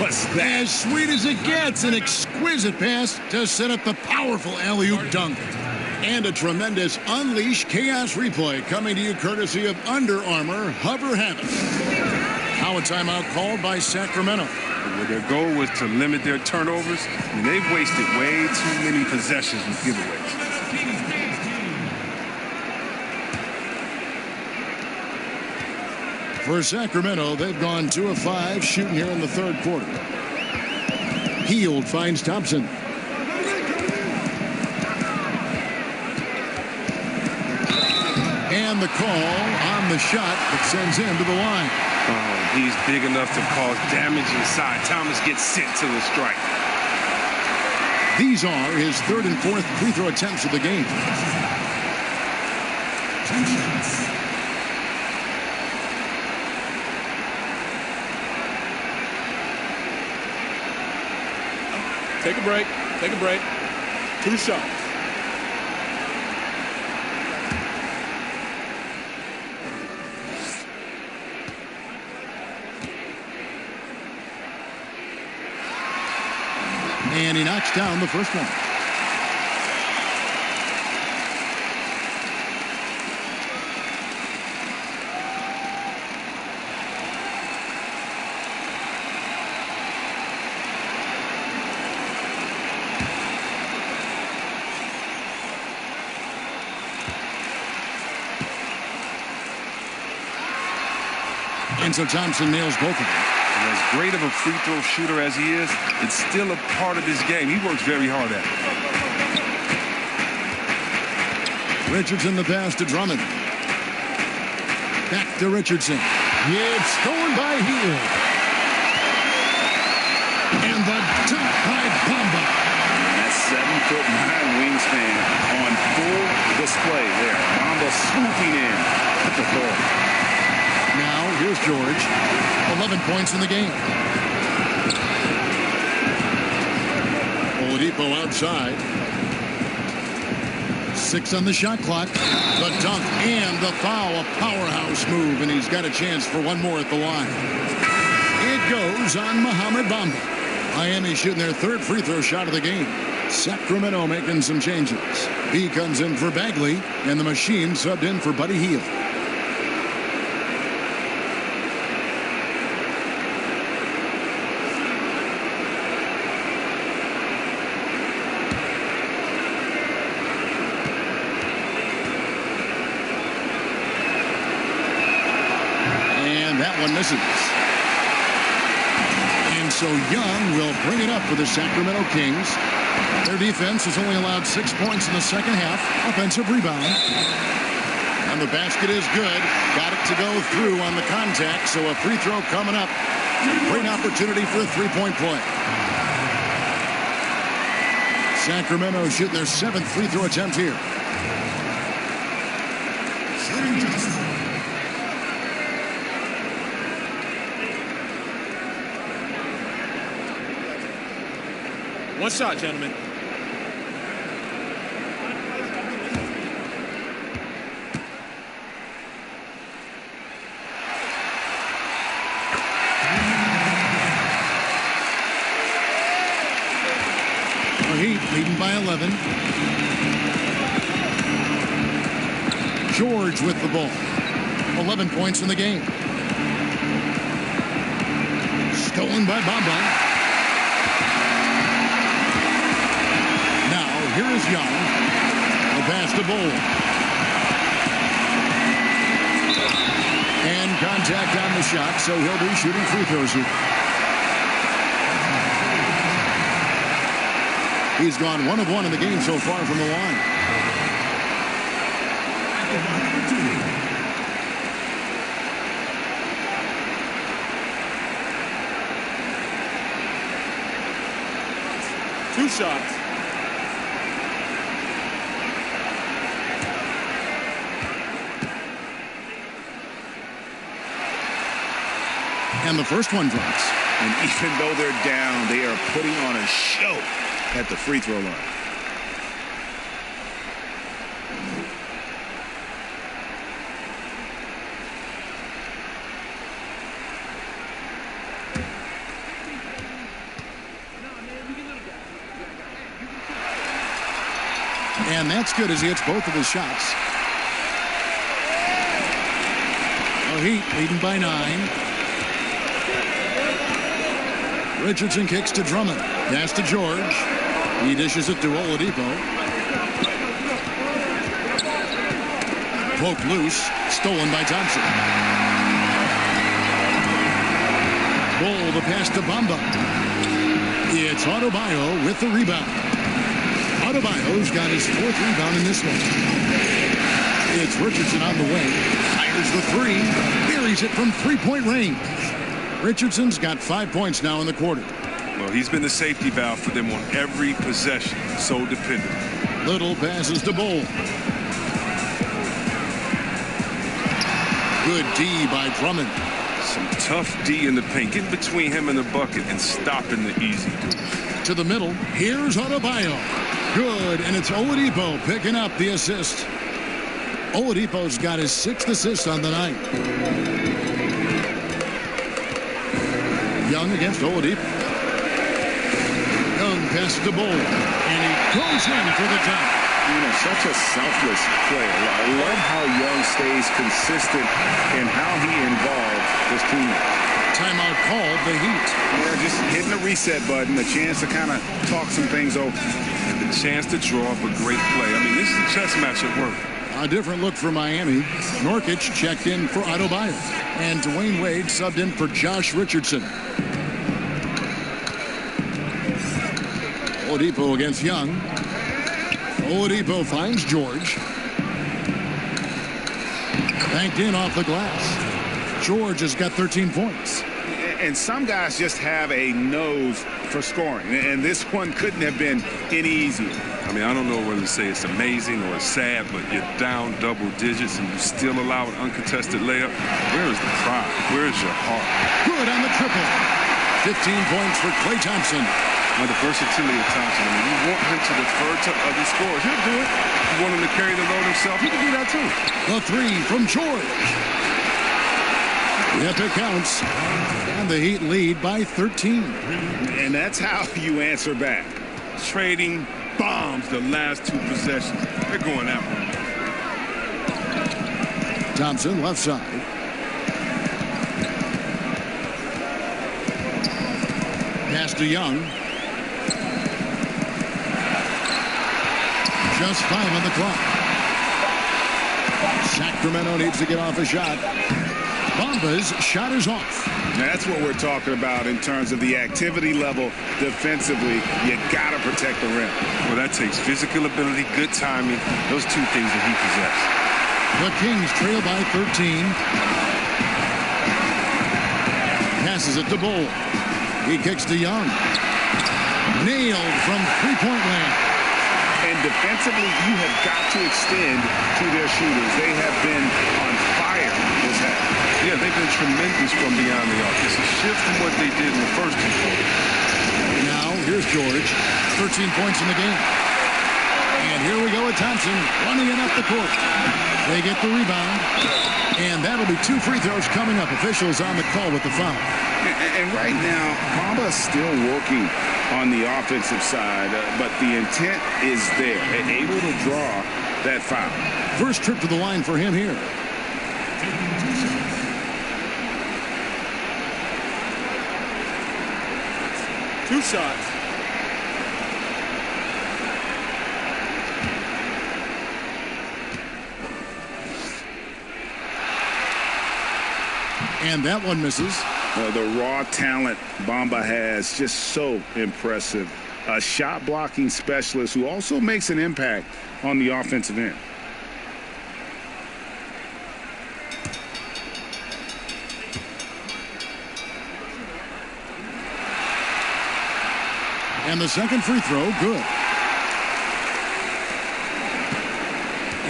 was that? As sweet as it gets, an exquisite pass to set up the powerful alley-oop dunk. And a tremendous Unleash Chaos replay coming to you courtesy of Under Armour Hover Habit. Now a timeout called by Sacramento. Well, their goal was to limit their turnovers, and they've wasted way too many possessions with giveaways. For Sacramento, they've gone 2 of 5 shooting here in the third quarter. Hield finds Thompson. And And the call on the shot that sends him to the line. Oh, he's big enough to cause damage inside. Thomas gets sent to the strike. These are his third and fourth free throw attempts of the game. Take a break. Take a break. 2 shots. And he knocks down the first one. And so Thompson nails both of them. And as great of a free throw shooter as he is, it's still a part of his game. He works very hard at it. Richardson the pass to Drummond. Back to Richardson. It's stolen by Hield. And the dunk by Bamba. That 7'9" wingspan on full display there. Bamba swooping in at the goal. Now, here's George. 11 points in the game. Oladipo outside. 6 on the shot clock. The dunk and the foul. A powerhouse move, and he's got a chance for one more at the line. It goes on Mohamed Bamba. Miami shooting their third free throw shot of the game. Sacramento making some changes. He comes in for Bagley, and the machine subbed in for Buddy Hield. Misses. And so Young will bring it up for the Sacramento Kings. Their defense has only allowed 6 points in the second half. Offensive rebound. And the basket is good. Got it to go through on the contact. So a free throw coming up. Great opportunity for a three-point play. Sacramento shooting their 7th free throw attempt here. One shot, gentlemen. The Heat leading by 11. George with the ball. 11 points in the game. Stolen by Bamba. Here is Young. The pass to Bol. And contact on the shot, so he'll be shooting free throws here. He's gone 1 of 1 in the game so far from the line. Two shots. And the first one drops. And even though they're down, they are putting on a show at the free throw line. And that's good as he hits both of his shots. The Heat leading by 9. Richardson kicks to Drummond. Pass to George. He dishes it to Oladipo. Poked loose. Stolen by Thompson. Bol the pass to Bamba. It's Adebayo with the rebound. Adebayo's got his 4th rebound in this one. It's Richardson on the wing. Fires the three. Buries it from three-point range. Richardson's got 5 points now in the quarter. Well, he's been the safety valve for them on every possession. So dependable. Little passes to Bull. Good D by Drummond. Some tough D in the paint. Getting between him and the bucket and stopping the easy dude. To the middle. Here's Adebayo. Good, and it's Oladipo picking up the assist. Oladipo's got his 6th assist on the night. Young against Oladipo. Young passes to Bull, and he goes in for the top. You know, such a selfless player. I love how Young stays consistent in how he involves his teammates. Timeout called, the Heat. Yeah, just hitting the reset button, a chance to kind of talk some things over. And the chance to draw up a great play. I mean, this is a chess match at work. A different look for Miami. Nurkic checked in for Adebayo. And Dwayne Wade subbed in for Josh Richardson. Oladipo against Young. Oladipo finds George. Banked in off the glass. George has got 13 points. And some guys just have a nose for scoring. And this one couldn't have been any easier. I mean, I don't know whether to say it's amazing or it's sad, but you're down double digits and you still allow an uncontested layup. Where is the pride? Where is your heart? Good on the triple. 15 points for Klay Thompson. Now, the versatility of Thompson, I mean, you want him to defer to other scorers. He'll do it. You want him to carry the load himself. He can do that, too. The three from George. Yep, it counts. And the Heat lead by 13. And that's how you answer back. Trading bombs the last 2 possessions. They're going that way. Thompson, left side. Pass to Young. Just 5 on the clock. Sacramento needs to get off a shot. Bamba's shot is off. Now that's what we're talking about in terms of the activity level defensively. You got to protect the rim. Well, that takes physical ability, good timing, those 2 things that he possesses. The Kings trail by 13. Passes it to Bull. He kicks to Young. Nailed from three-point land. And defensively, you have got to extend to their shooters. They have been on fire this half. Yeah, they've been tremendous from beyond the arc. It's a shift from what they did in the first 2 quarters. Now, here's George. 13 points in the game. And here we go with Thompson running it up the court. They get the rebound. And that'll be 2 free throws coming up. Officials on the call with the foul. And right now, Bamba is still working on the offensive side, but the intent is there. They're able to draw that foul. First trip to the line for him here. Two shots. And that one misses. The raw talent Bamba has, just so impressive. A shot blocking specialist who also makes an impact on the offensive end. And the second free throw, good.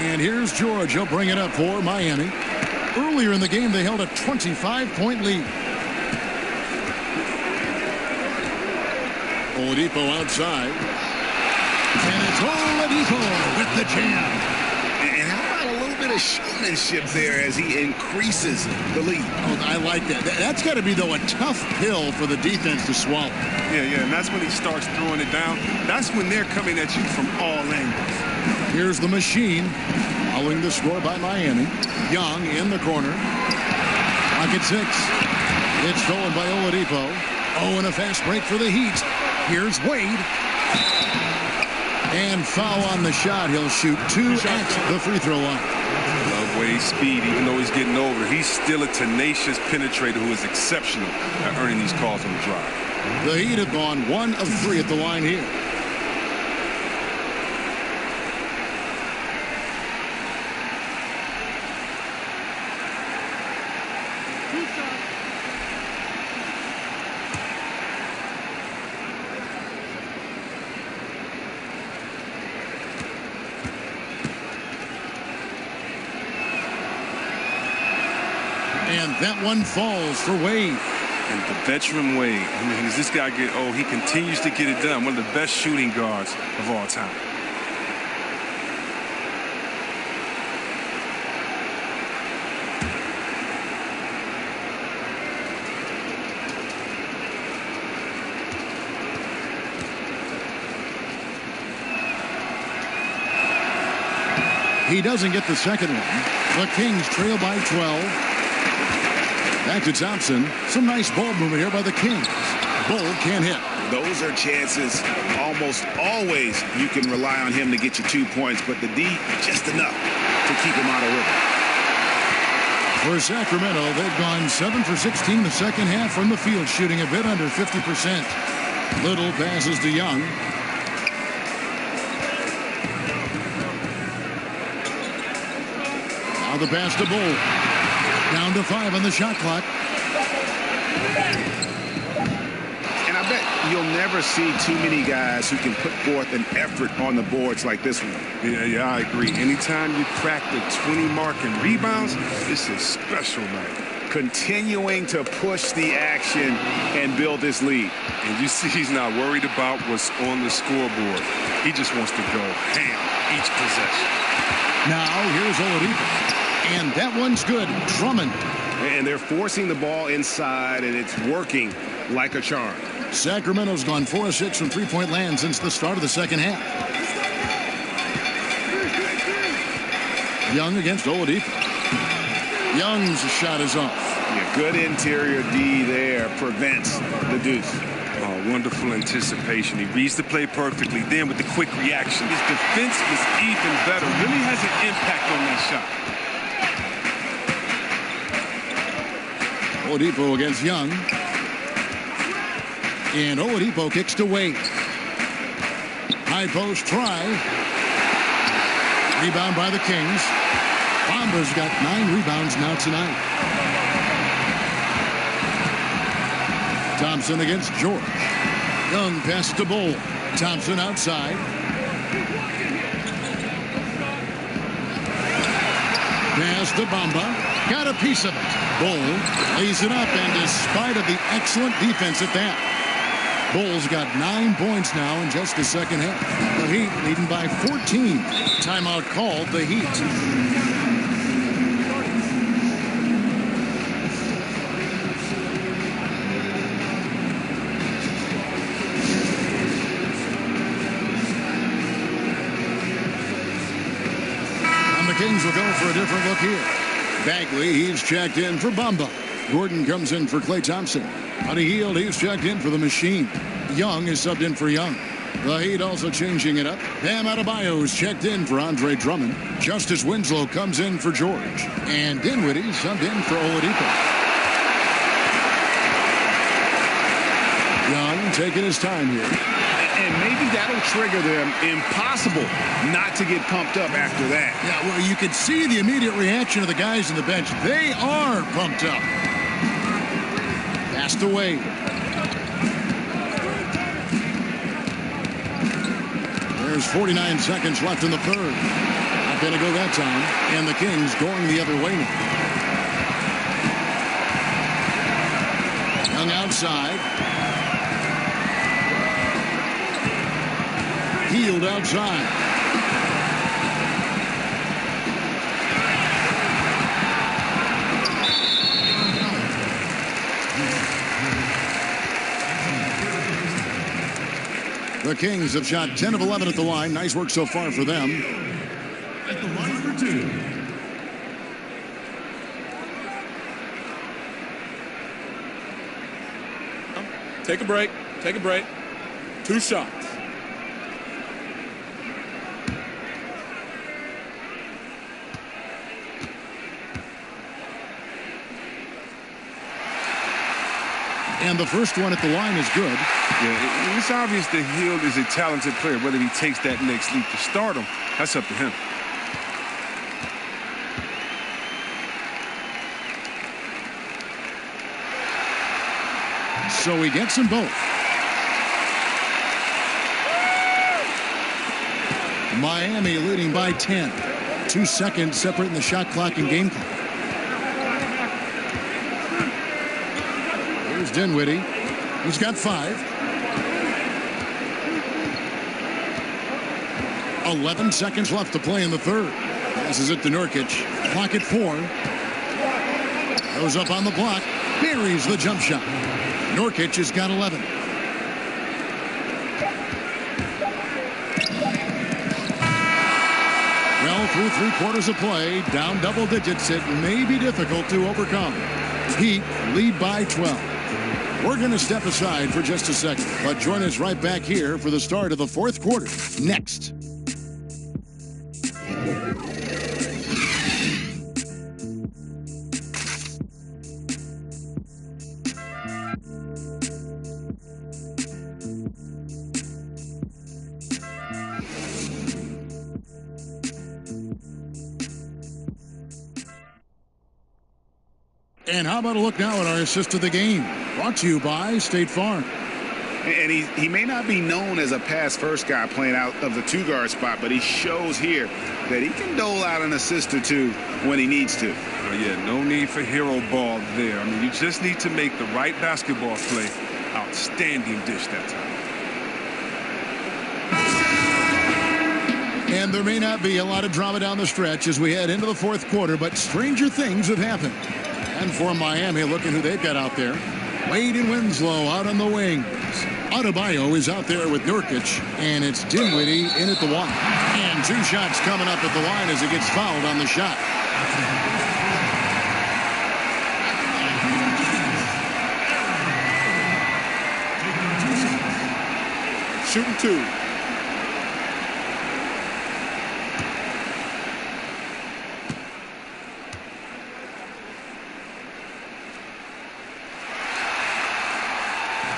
And here's George. He'll bring it up for Miami. Earlier in the game, they held a 25-point lead. Oladipo outside. And it's Oladipo with the jam. And how about a little bit of showmanship there as he increases the lead? Oh, I like that. That's got to be, though, a tough pill for the defense to swallow. Yeah, and that's when he starts throwing it down. That's when they're coming at you from all angles. Here's the machine. Following the score by Miami. Young in the corner. Pocket 6. It's stolen by Oladipo. Oh, and a fast break for the Heat. Here's Wade. And foul on the shot. He'll shoot 2 at the free throw line. Love Wade's speed. Even though he's getting older, he's still a tenacious penetrator who is exceptional at earning these calls on the drive. The Heat have gone 1 of 3 at the line here. that one falls for Wade. And the veteran Wade, I mean, as this guy get old, he continues to get it done. One of the best shooting guards of all time. He doesn't get the second one. The Kings trail by 12. Back to Thompson. Some nice ball movement here by the Kings. Bull can't hit. Those are chances almost always you can rely on him to get you 2 points, but the D just enough to keep him out of rhythm. For Sacramento, they've gone 7 for 16 the second half from the field, shooting a bit under 50%. Little passes to Young. Now the pass to Bull. Down to 5 on the shot clock. And I bet you'll never see too many guys who can put forth an effort on the boards like this one. Yeah, I agree. Anytime you crack the 20 mark in rebounds, it's a special night. Continuing to push the action and build this lead. And you see he's not worried about what's on the scoreboard. He just wants to go ham each possession. Now here's Oladipo. And that one's good. Drummond. And they're forcing the ball inside, and it's working like a charm. Sacramento's gone 4 of 6 from three-point land since the start of the second half. Young against Oladipo. Young's shot is off. Yeah, good interior D there prevents the deuce. Oh, wonderful anticipation. He reads the play perfectly. Then with the quick reaction, his defense was even better. Really has an impact on that shot. Oladipo against Young. And Oladipo kicks to Wade. High post try. Rebound by the Kings. Bamba's got 9 rebounds now tonight. Thompson against George. Young passes to Bull. Thompson outside. Pass to Bamba. Got a piece of it. Bull lays it up, and despite of the excellent defense at that, Bull's got 9 points now in just the second half. The Heat leading by 14. Timeout called the Heat. And the Kings will go for a different look here. Bagley, he's checked in for Bamba. Gordon comes in for Klay Thompson. Buddy Hield, he's checked in for the Machine. Young is subbed in for Young. The Heat also changing it up. Bam Adebayo is checked in for Andre Drummond. Justice Winslow comes in for George. And Dinwiddie subbed in for Oladipo. Young taking his time here. And maybe that'll trigger them. Impossible not to get pumped up after that. Yeah, well, you can see the immediate reaction of the guys on the bench. They are pumped up. Passed away. There's 49 seconds left in the third. Not going to go that time. And the Kings going the other way now. Young outside. Hield outside. The Kings have shot 10 of 11 at the line. Nice work so far for them. At the line for 2. Take a break. Take a break. 2 shots. And the first one at the line is good. Yeah, it's obvious that Hield is a talented player. Whether he takes that next leap to stardom, that's up to him. So he gets them both. Miami leading by 10. 2 seconds separating the shot clock and game clock. Here's Dinwiddie. He's got 5. 11 seconds left to play in the third. Passes it to Nurkic. Clock at 4. Goes up on the block. Buries the jump shot. Nurkic has got 11. Well, through 3 quarters of play, down double digits, it may be difficult to overcome. Heat lead by 12. We're going to step aside for just a second, but join us right back here for the start of the 4th quarter. Next. And how about a look now at our assist of the game? Brought to you by State Farm. And he may not be known as a pass-first guy playing out of the 2-guard spot, but he shows here that he can dole out an assist or 2 when he needs to. Yeah, no need for hero ball there. I mean, you just need to make the right basketball play. Outstanding dish that time. And there may not be a lot of drama down the stretch as we head into the 4th quarter, but stranger things have happened. And for Miami, look at who they've got out there. Wade and Winslow out on the wings. Adebayo is out there with Nurkic, and it's Dinwiddie in at the 1. And 2 shots coming up at the line as he gets fouled on the shot. Shooting 2.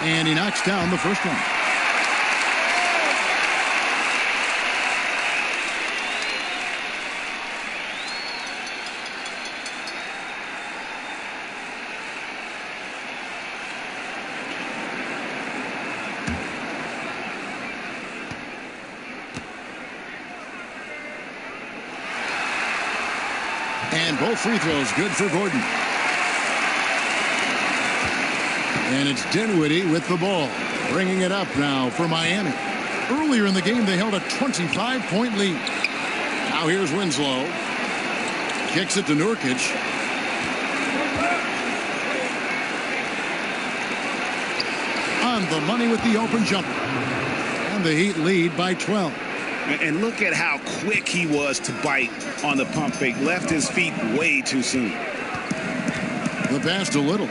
And he knocks down the first one. And both free throws good for Gordon. And it's Dinwiddie with the ball, bringing it up now for Miami. Earlier in the game, they held a 25-point lead. Now here's Winslow. Kicks it to Nurkic. On the money with the open jumper. And the Heat lead by 12. And look at how quick he was to bite on the pump fake. Left his feet way too soon. The pass to Little.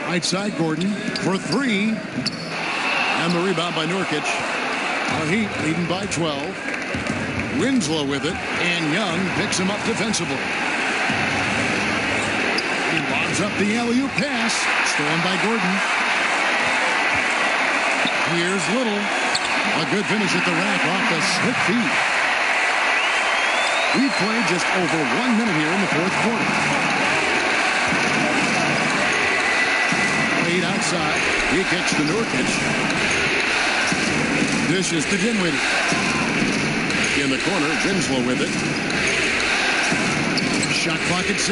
Right side, Gordon for 3. And the rebound by Nurkic. The Heat leading by 12. Winslow with it. And Young picks him up defensively. He lobs up the alley-oop pass. Stolen by Gordon. Here's Little. A good finish at the rack off the slick feed. We've played just over 1 minute here in the 4th quarter. Wade outside. He kicks to Nurkic. Dishes to Dinwiddie. In the corner, Winslow with it. Shot clock at 6.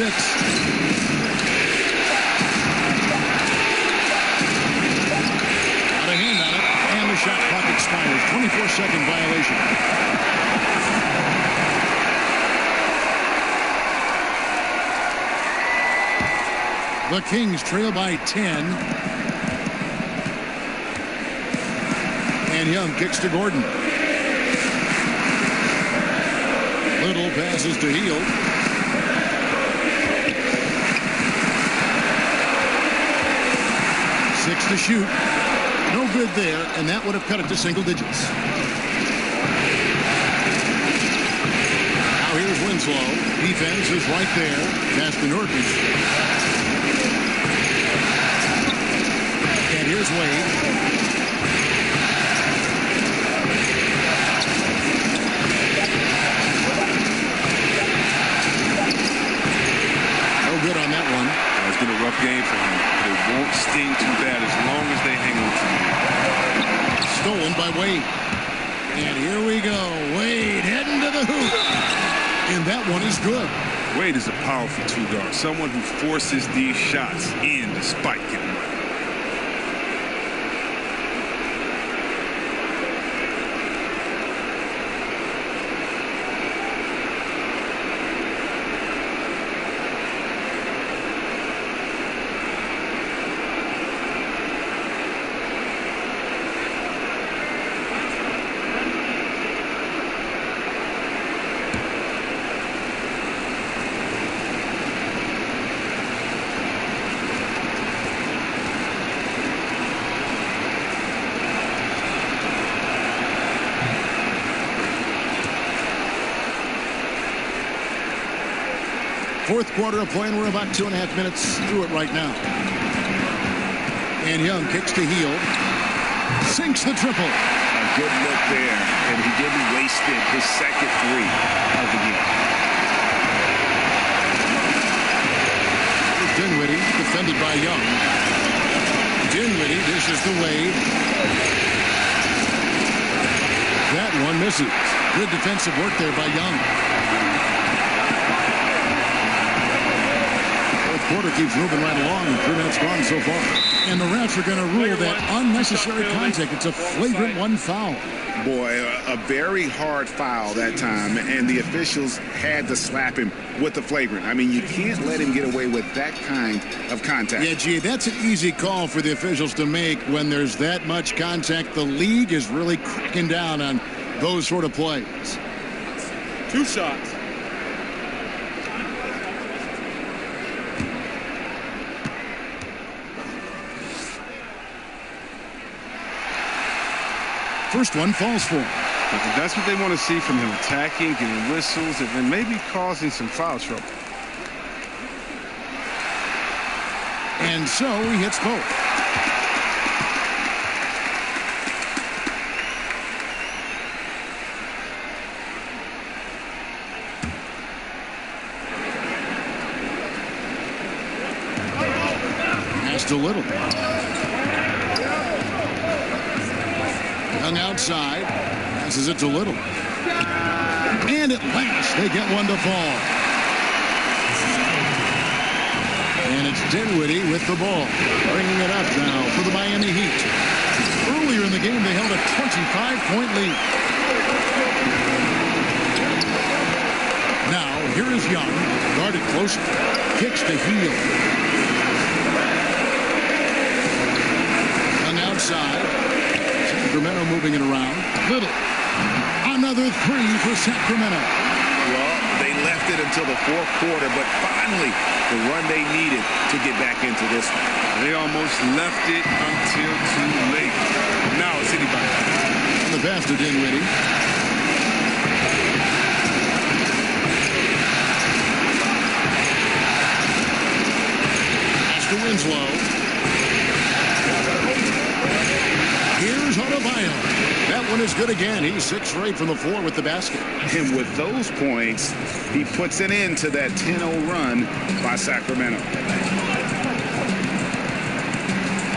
Got a hand on it, and the shot clock expires. 24-second violation. The Kings trail by 10. And Young kicks to Gordon. Little passes to Hield. Six to shoot. No good there, and that would have cut it to single digits. Now here's Winslow. Defense is right there. Pass to Nurkic. And here's Wade. No good on that one. It's been a rough game for him. It won't sting too bad as long as they hang on to him. Stolen by Wade. And here we go. Wade heading to the hoop. And that one is good. Wade is a powerful two-guard, someone who forces these shots in despite getting wet. Fourth quarter of play, and we're about 2.5 minutes through it right now. And Young kicks to Hield. Sinks the triple. A good look there, and he didn't waste it. His second three of the game. Dinwiddie defended by Young. Dinwiddie dishes to Wade. That one misses. Good defensive work there by Young. Quarter keeps moving right along. 3 minutes gone so far. And the refs are going to rule that unnecessary contact. It's a flagrant one foul. Boy, a very hard foul that time, and the officials had to slap him with the flagrant. I mean, you can't let him get away with that kind of contact. Yeah, gee, that's an easy call for the officials to make when there's that much contact. The league is really cracking down on those sort of plays. 2 shots. First one falls for him. That's what they want to see from him, attacking, getting whistles, and then maybe causing some foul trouble. And so he hits both. Pass to Little. Young outside, passes it to Little. And at last, they get one to fall. And it's Dinwiddie with the ball, bringing it up now for the Miami Heat. Earlier in the game, they held a 25-point lead. Now, here is Young, guarded closely, kicks to Hield. Young outside. Sacramento moving it around. Little. Another three for Sacramento. Well, they left it until the fourth quarter, but finally the run they needed to get back into this one. They almost left it until too late. Now it's anybody. And the pass to Dinwiddie. Pass to Winslow. Here's Adebayo. That one is good again. He's 6 for 8 from the floor with the basket. And with those points, he puts an end to that 10-0 run by Sacramento.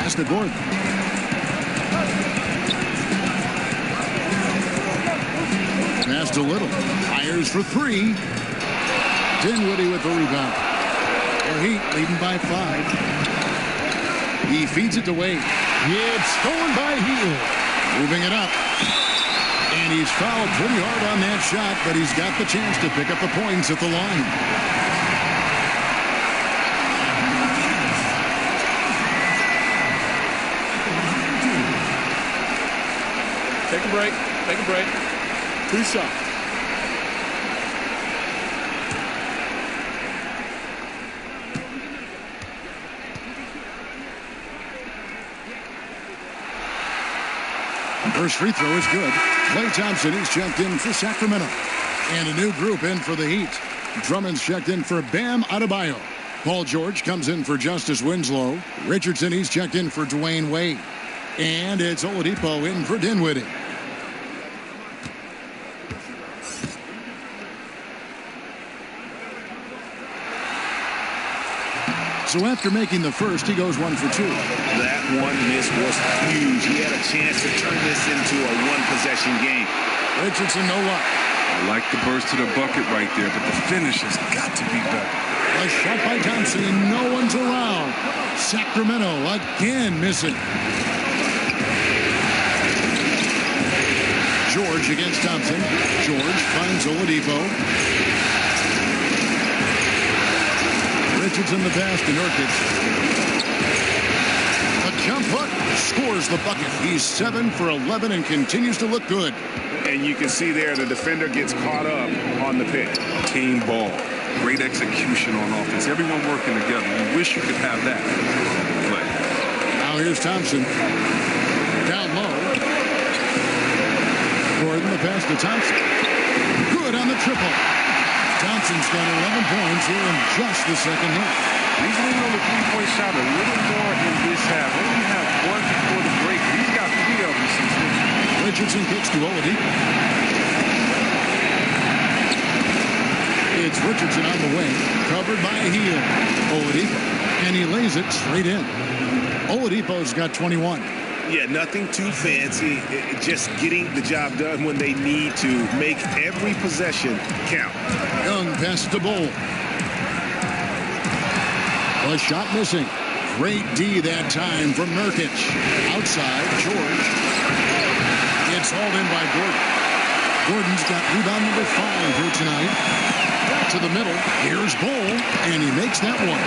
Pass to Gordon. Pass to Little. Fires for 3. Dinwiddie with the rebound. The Heat leading by 5. He feeds it to Wade. It's stolen by Hield. Moving it up. And he's fouled pretty hard on that shot, but he's got the chance to pick up the points at the line. Take a break. Take a break. 2 shots. First free throw is good. Klay Thompson is checked in for Sacramento. And a new group in for the Heat. Drummond's checked in for Bam Adebayo. Paul George comes in for Justice Winslow. Richardson, he's checked in for Dwayne Wade. And it's Oladipo in for Dinwiddie. So after making the first, he goes 1 for 2. That one miss was huge. He had a chance to turn this into a one-possession game. Richardson, no luck. I like the burst to the bucket right there, but the finish has got to be better. A shot by Thompson, and no one's around. Sacramento again missing. George against Thompson. George finds Oladipo. Richardson the pass to Nurkic. A jump hook, scores the bucket. He's 7 for 11 and continues to look good. And you can see there the defender gets caught up on the pick. Team ball. Great execution on offense. Everyone working together. You wish you could have that play. Now here's Thompson. Down low. Gordon the pass to Thompson. Good on the triple. Thompson's got 11 points here in just the second half. He's leaning on the three-point shot a little more in this half. Only have one before the break. He's got 3 of them since then. Richardson kicks to Oladipo. It's Richardson on the wing, covered by Hield. Oladipo, and he lays it straight in. Oladipo's got 21. Yeah, nothing too fancy. Just getting the job done when they need to. Make every possession count. Young passes to Bull. A shot missing. Great D that time from Nurkic. Outside, George. It's hauled in by Gordon. Gordon's got rebound number 5 here tonight. To the middle. Here's Bull, and he makes that one.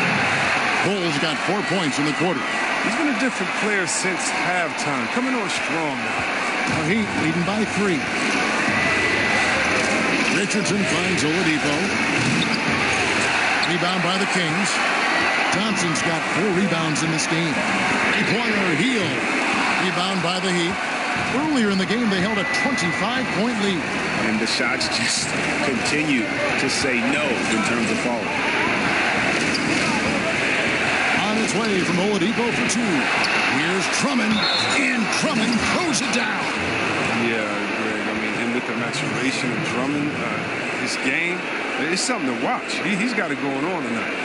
Bull's got 4 points in the quarter. He's been a different player since halftime. Coming on strong now. Heat leading by 3. Richardson finds Oladipo. Rebound by the Kings. Thompson's got 4 rebounds in this game. 3-pointer, Hield. Rebound by the Heat. Earlier in the game, they held a 25-point lead. And the shots just continue to say no in terms of falling. On its way from Oladipo for 2. Here's Drummond, and Drummond throws it down. Yeah, Greg. I mean, and with the maturation of Drummond, his game, it's something to watch. He's got it going on tonight.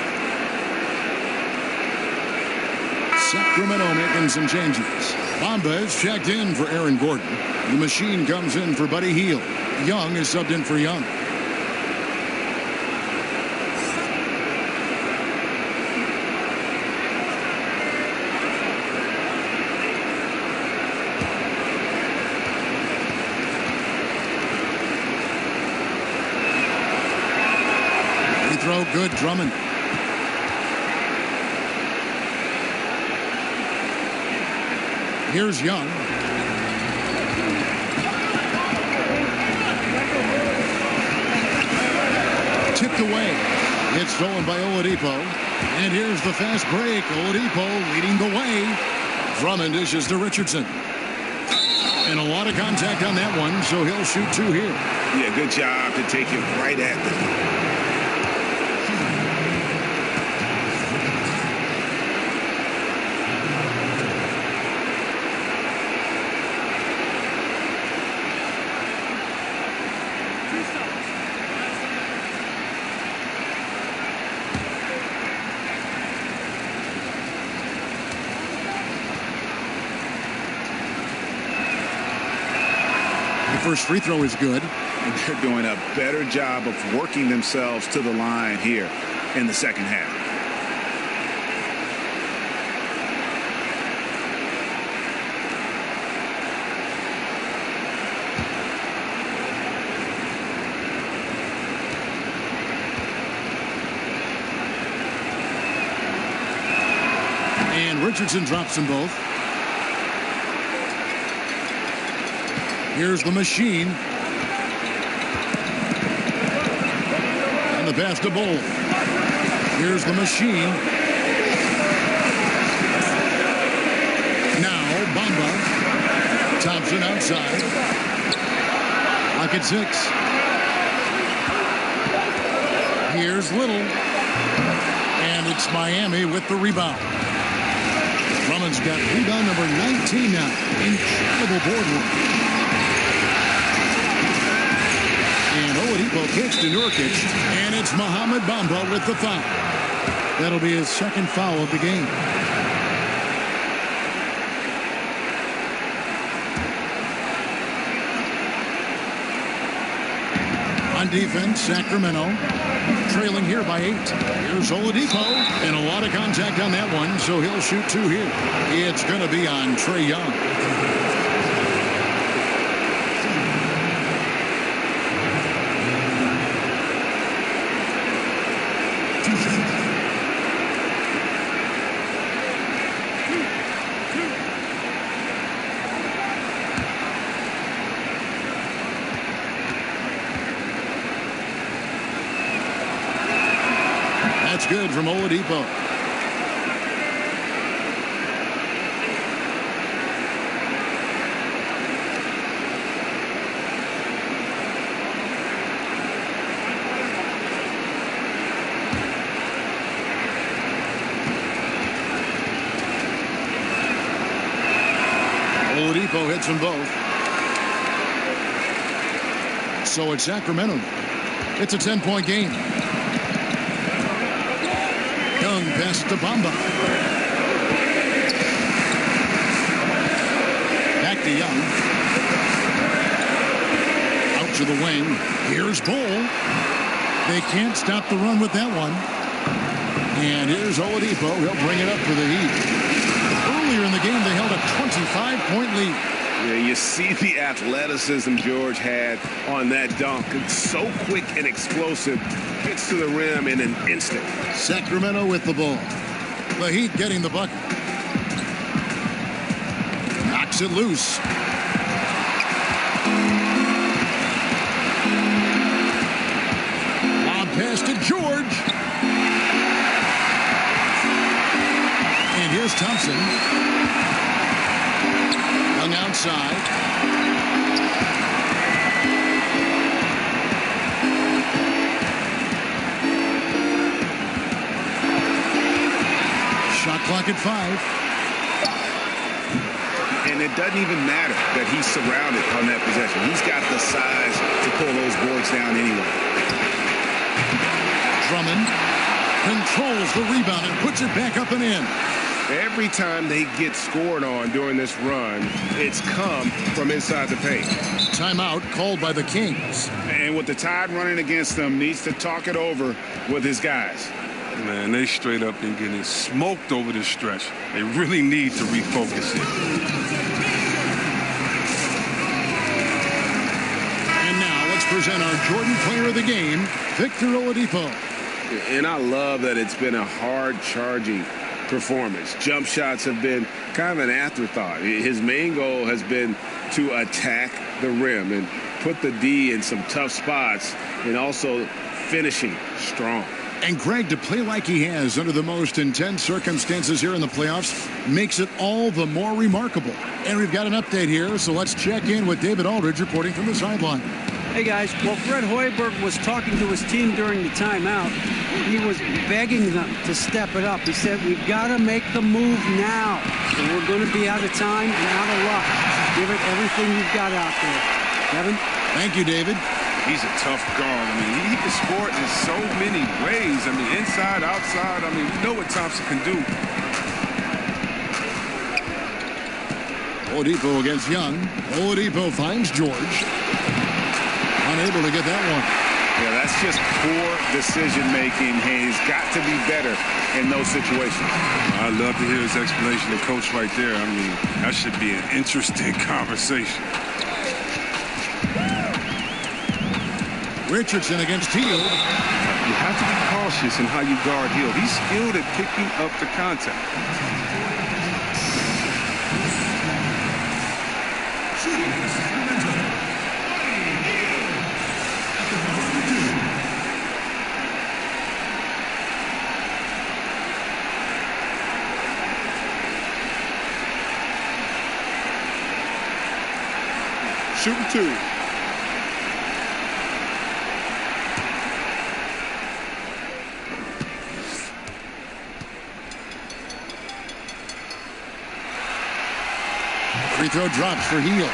Sacramento making some changes. Bamba is checked in for Aaron Gordon. The machine comes in for Buddy Hield. Young is subbed in for Young. Free throw good, Drummond. Here's Young. Tipped away. It's stolen by Oladipo. And here's the fast break. Oladipo leading the way. Drummond dishes to Richardson. And a lot of contact on that one, so he'll shoot 2 here. Yeah, good job to take it right at them. First free throw is good. And they're doing a better job of working themselves to the line here in the second half. And Richardson drops them both. Here's the machine. And the pass to Bull. Here's the machine. Now Bamba. Thompson outside. Lock at 6. Here's Little. And it's Miami with the rebound. Drummond's got rebound number 19 now. Incredible board work. And Oladipo kicks to Nurkic, and it's Mohamed Bamba with the foul. That'll be his second foul of the game. On defense, Sacramento trailing here by 8. Here's Oladipo, and a lot of contact on that one, so he'll shoot 2 here. It's going to be on Trae Young. That's good from Oladipo. Oladipo hits them both. So it's Sacramento. It's a 10-point game. Young pass to Bamba. Back to Young. Out to the wing. Here's Bull. They can't stop the run with that one. And here's Oladipo. He'll bring it up for the Heat. Earlier in the game, they held a 25-point lead. Yeah, you see the athleticism George had on that dunk. It's so quick and explosive. Gets to the rim in an instant. Sacramento with the ball. The Heat getting the bucket. Knocks it loose. Lob pass to George. And here's Thompson. Young outside. Shot clock at 5. And it doesn't even matter that he's surrounded on that possession. He's got the size to pull those boards down anyway. Drummond controls the rebound and puts it back up and in. Every time they get scored on during this run, it's come from inside the paint. Timeout called by the Kings. And with the Tide running against them, needs to talk it over with his guys. Man, they straight up been getting smoked over this stretch. They really need to refocus it. And now let's present our Jordan Player of the Game, Victor Oladipo. And I love that it's been a hard-charging performance. Jump shots have been kind of an afterthought. His main goal has been to attack the rim and put the D in some tough spots and also finishing strong. And Greg, to play like he has under the most intense circumstances here in the playoffs makes it all the more remarkable. And we've got an update here, so let's check in with David Aldridge reporting from the sideline. Hey, guys. Well, Fred Hoiberg was talking to his team during the timeout. He was begging them to step it up. He said, we've got to make the move now. And we're going to be out of time and out of luck. Give it everything you've got out there. Kevin? Thank you, David. He's a tough guard. I mean, he can score in so many ways. I mean, inside, outside. I mean, we know what Thompson can do. Oladipo against Young. Oladipo finds George. Unable to get that one. Yeah, that's just poor decision-making. He's got to be better in those situations. I'd love to hear his explanation to Coach right there. I mean, that should be an interesting conversation. Richardson against Hield. You have to be cautious in how you guard Hield. He's skilled at picking up the contact. Shooting 2. Free throw drops for Hield.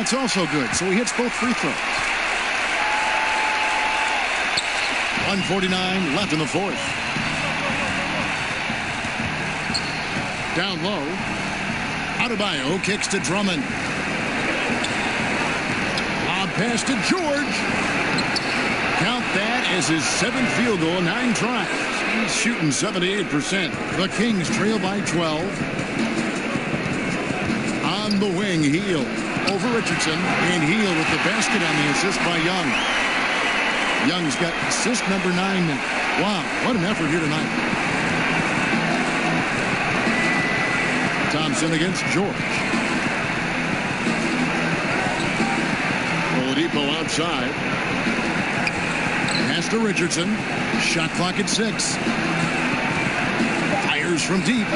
That's also good, so he hits both free throws. 1:49 left in the fourth. Down low. Adebayo kicks to Drummond. Lob pass to George. Count that as his 7th field goal in 9 tries. He's shooting 78%. The Kings trail by 12. On the wing, Hield over Richardson, and Hield with the basket on the assist by Young. Young's got assist number 9 now. Wow, what an effort here tonight. Thompson against George. Oladipo outside. Pass to Richardson. Shot clock at 6. Fires from deep.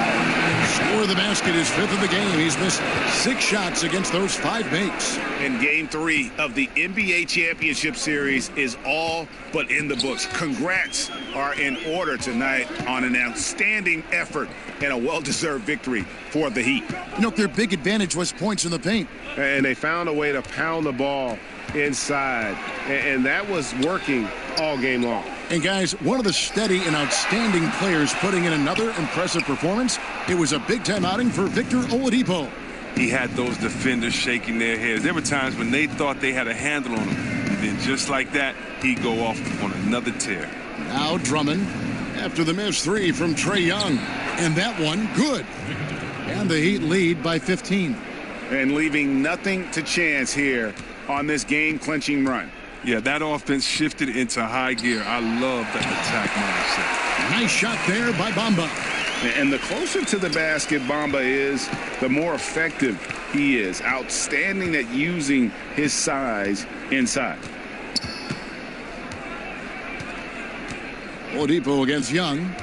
Score the basket, his 5th of the game. He's missed 6 shots against those 5 makes. And game 3 of the NBA Championship Series is all but in the books. Congrats are in order tonight on an outstanding effort and a well-deserved victory for the Heat. You know, their big advantage was points in the paint. And they found a way to pound the ball inside. And that was working all game long. And guys, one of the steady and outstanding players putting in another impressive performance. It was a big-time outing for Victor Oladipo. He had those defenders shaking their heads. There were times when they thought they had a handle on him. And then just like that, he'd go off on another tear. Now Drummond after the missed 3 from Trae Young. And that one, good. And the Heat lead by 15. And leaving nothing to chance here on this game-clinching run. Yeah, that offense shifted into high gear. I love that attack mindset. Nice shot there by Bamba. And the closer to the basket Bamba is, the more effective he is. Outstanding at using his size inside. Oladipo against Young.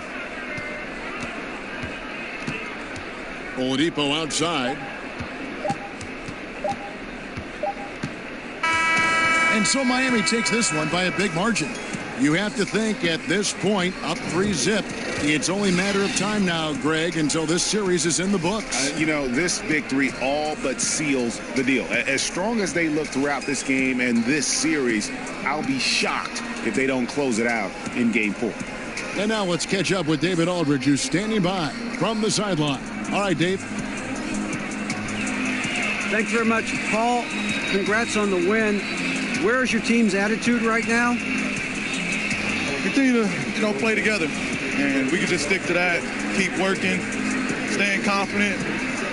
Oladipo outside. And so Miami takes this one by a big margin. You have to think at this point, up 3-zip. It's only a matter of time now, Greg, until this series is in the books. You know, this victory all but seals the deal. As strong as they look throughout this game and this series, I'll be shocked if they don't close it out in Game 4. And now let's catch up with David Aldridge, who's standing by from the sideline. All right, Dave. Thanks very much, Paul. Congrats on the win. Where is your team's attitude right now? Continue to, play together, and we can just stick to that. Keep working, staying confident,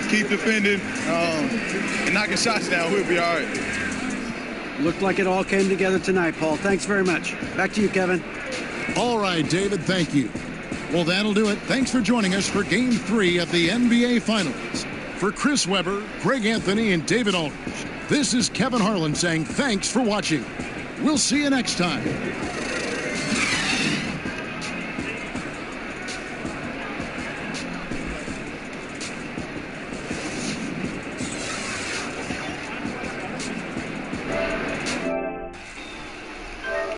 keep defending, and knocking shots down. We'll be all right. Looked like it all came together tonight, Paul. Thanks very much. Back to you, Kevin. All right, David, thank you. Well, that'll do it. Thanks for joining us for Game 3 of the NBA Finals. For Chris Webber, Greg Anthony, and David Aldridge, this is Kevin Harlan saying thanks for watching. We'll see you next time.